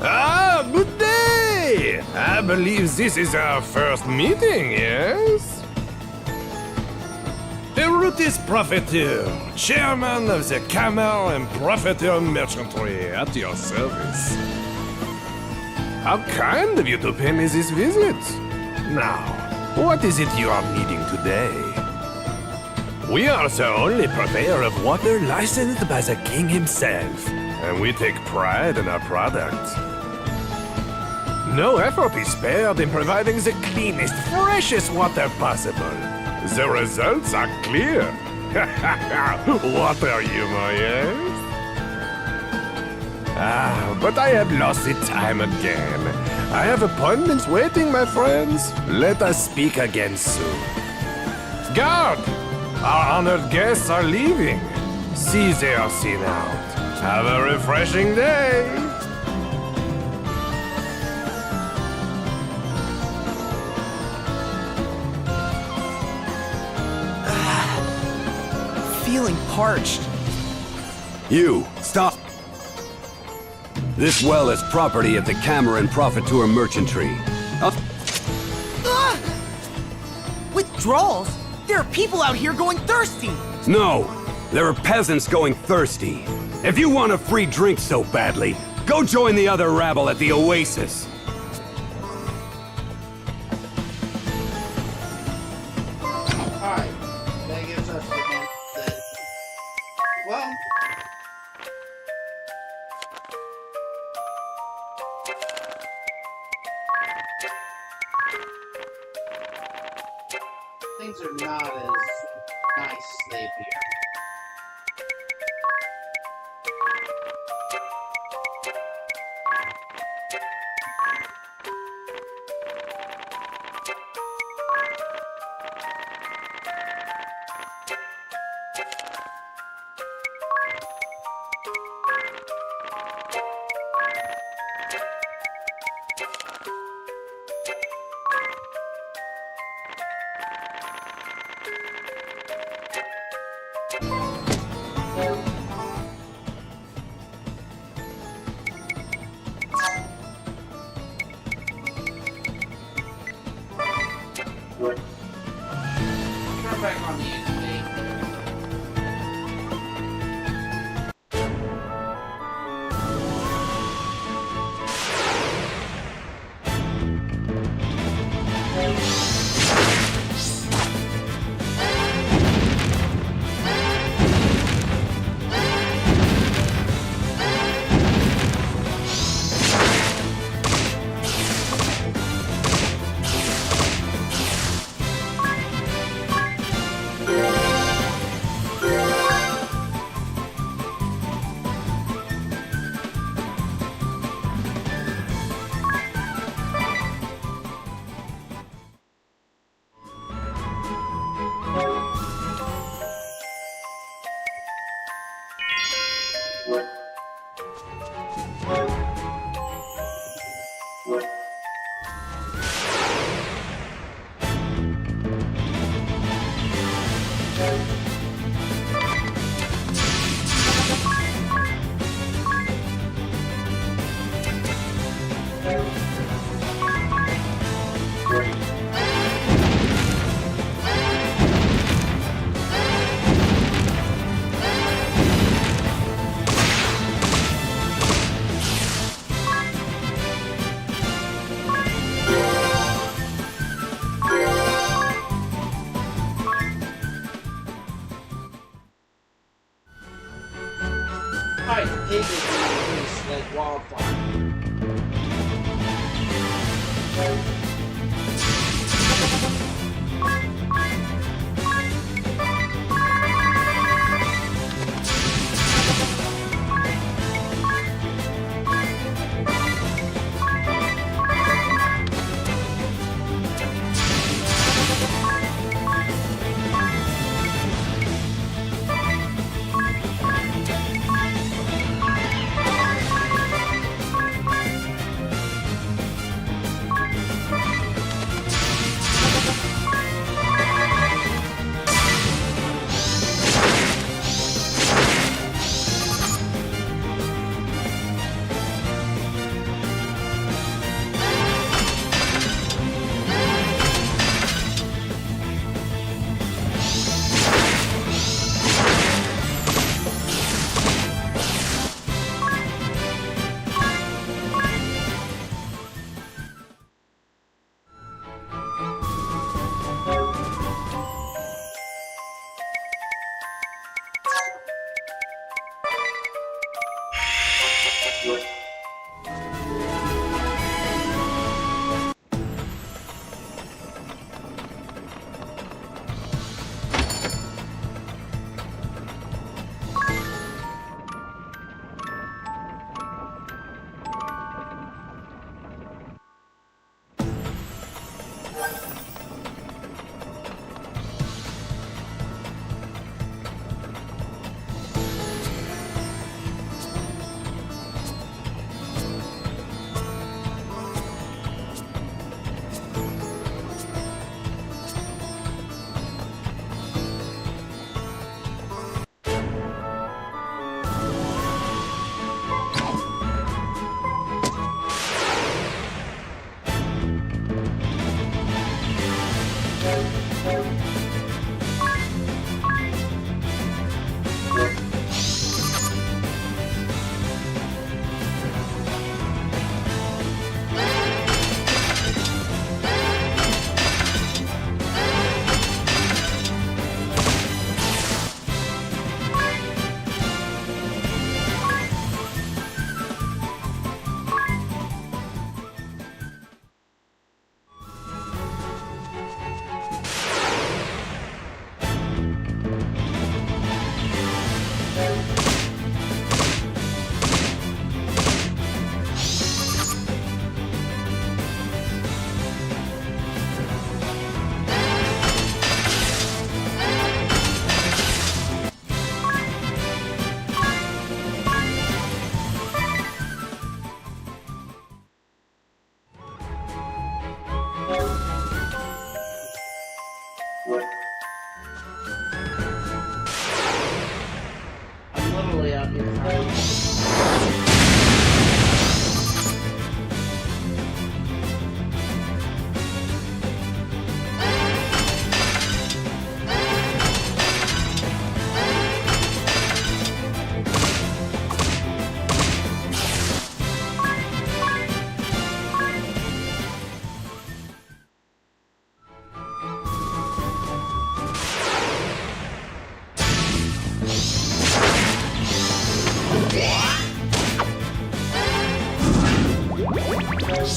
Ah, good day! I believe this is our first meeting, yes? Erutis Propheteur, chairman of the Camel and Propheteur Merchantry, at your service. How kind of you to pay me this visit. Now, what is it you are needing today? We are the only purveyor of water licensed by the king himself, and we take pride in our product. No effort is spared in providing the cleanest, freshest water possible. The results are clear. Water humor, yes? But I have lost the time again. I have appointments waiting, my friends. Let us speak again soon. Guard! Our honored guests are leaving. See they are seen out. Have a refreshing day. Feeling parched. You, stop! This well is property of the Cameron Profiteer Merchantry. Withdrawals? There are people out here going thirsty! No! There are peasants going thirsty. If you want a free drink so badly, go join the other rabble at the Oasis. Alright, that gives us the hint that... Well... Things are not as nice as they appear. Turn back on the interstate. Now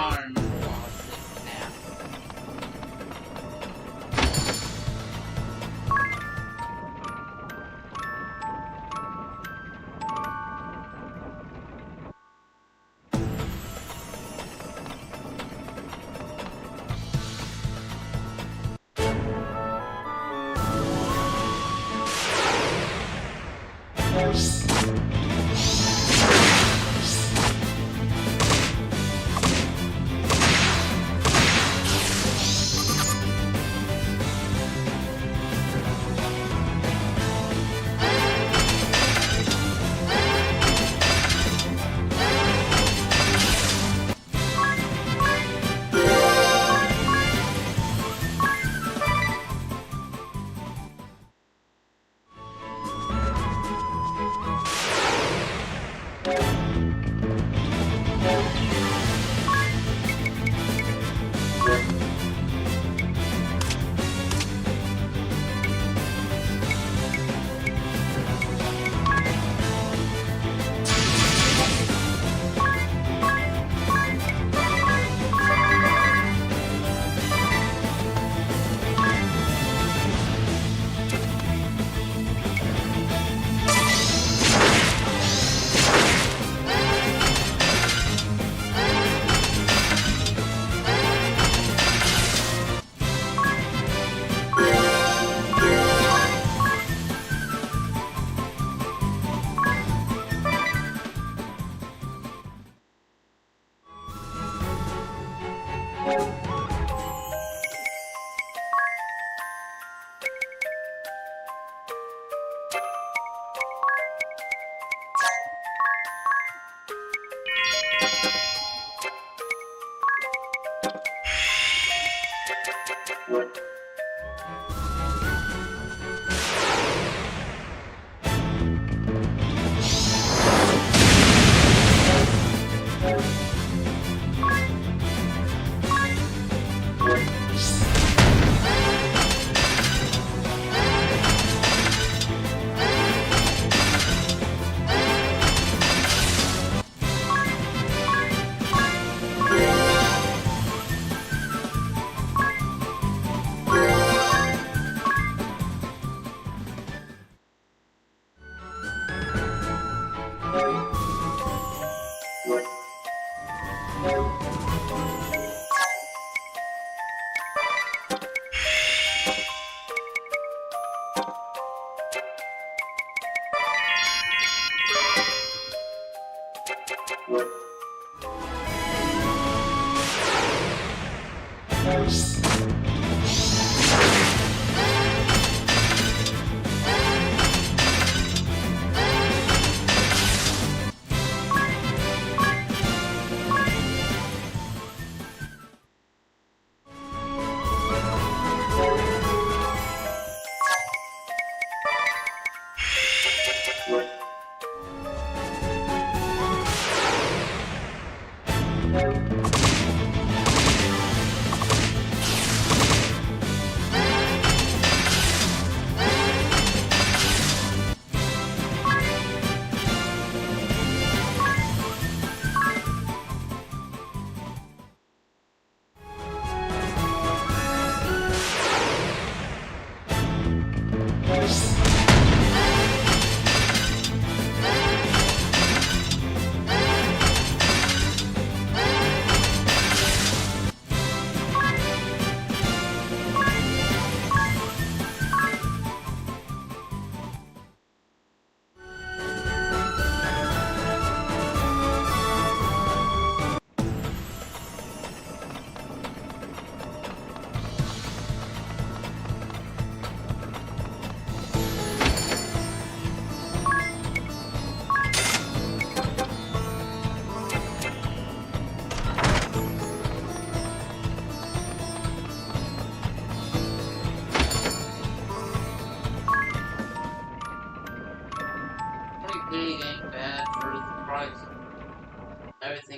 I remember what I was thinking now.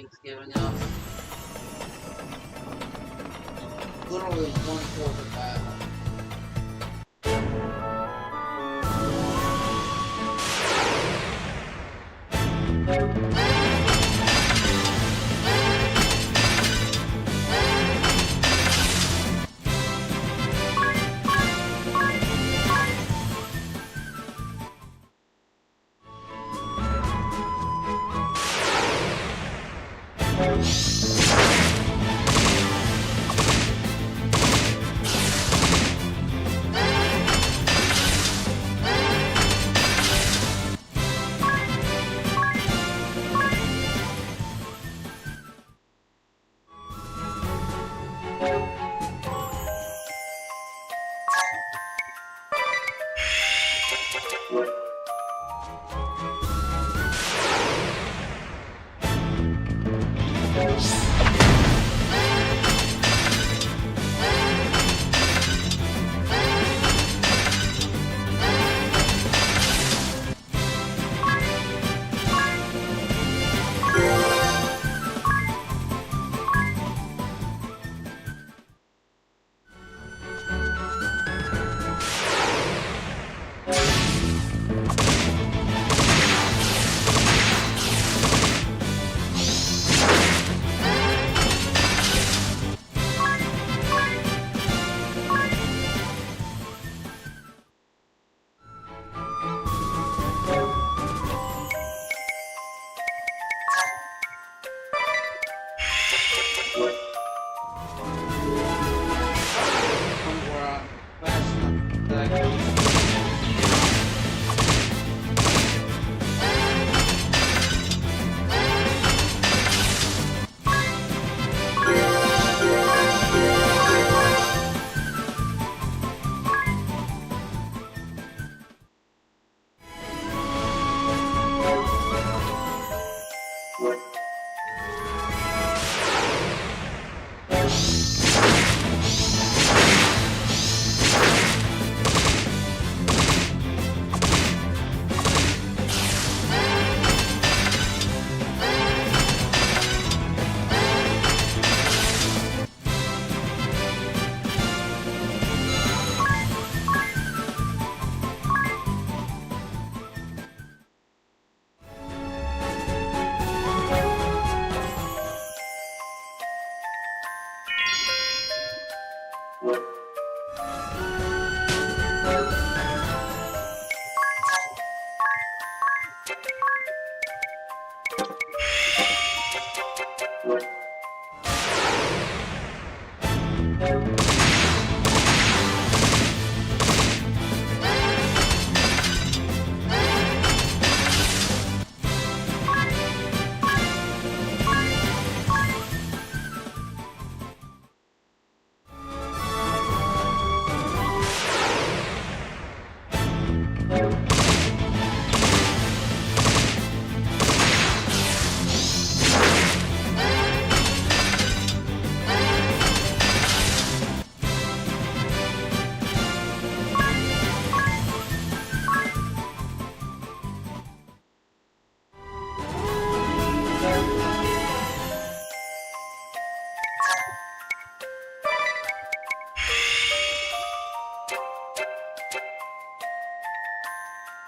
It's giving us literally 1/4 of that.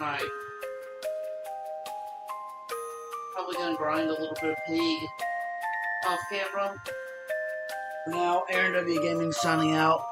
Alright. Probably gonna grind a little bit of pig off camera. For now, Aaron W. Gaming signing out.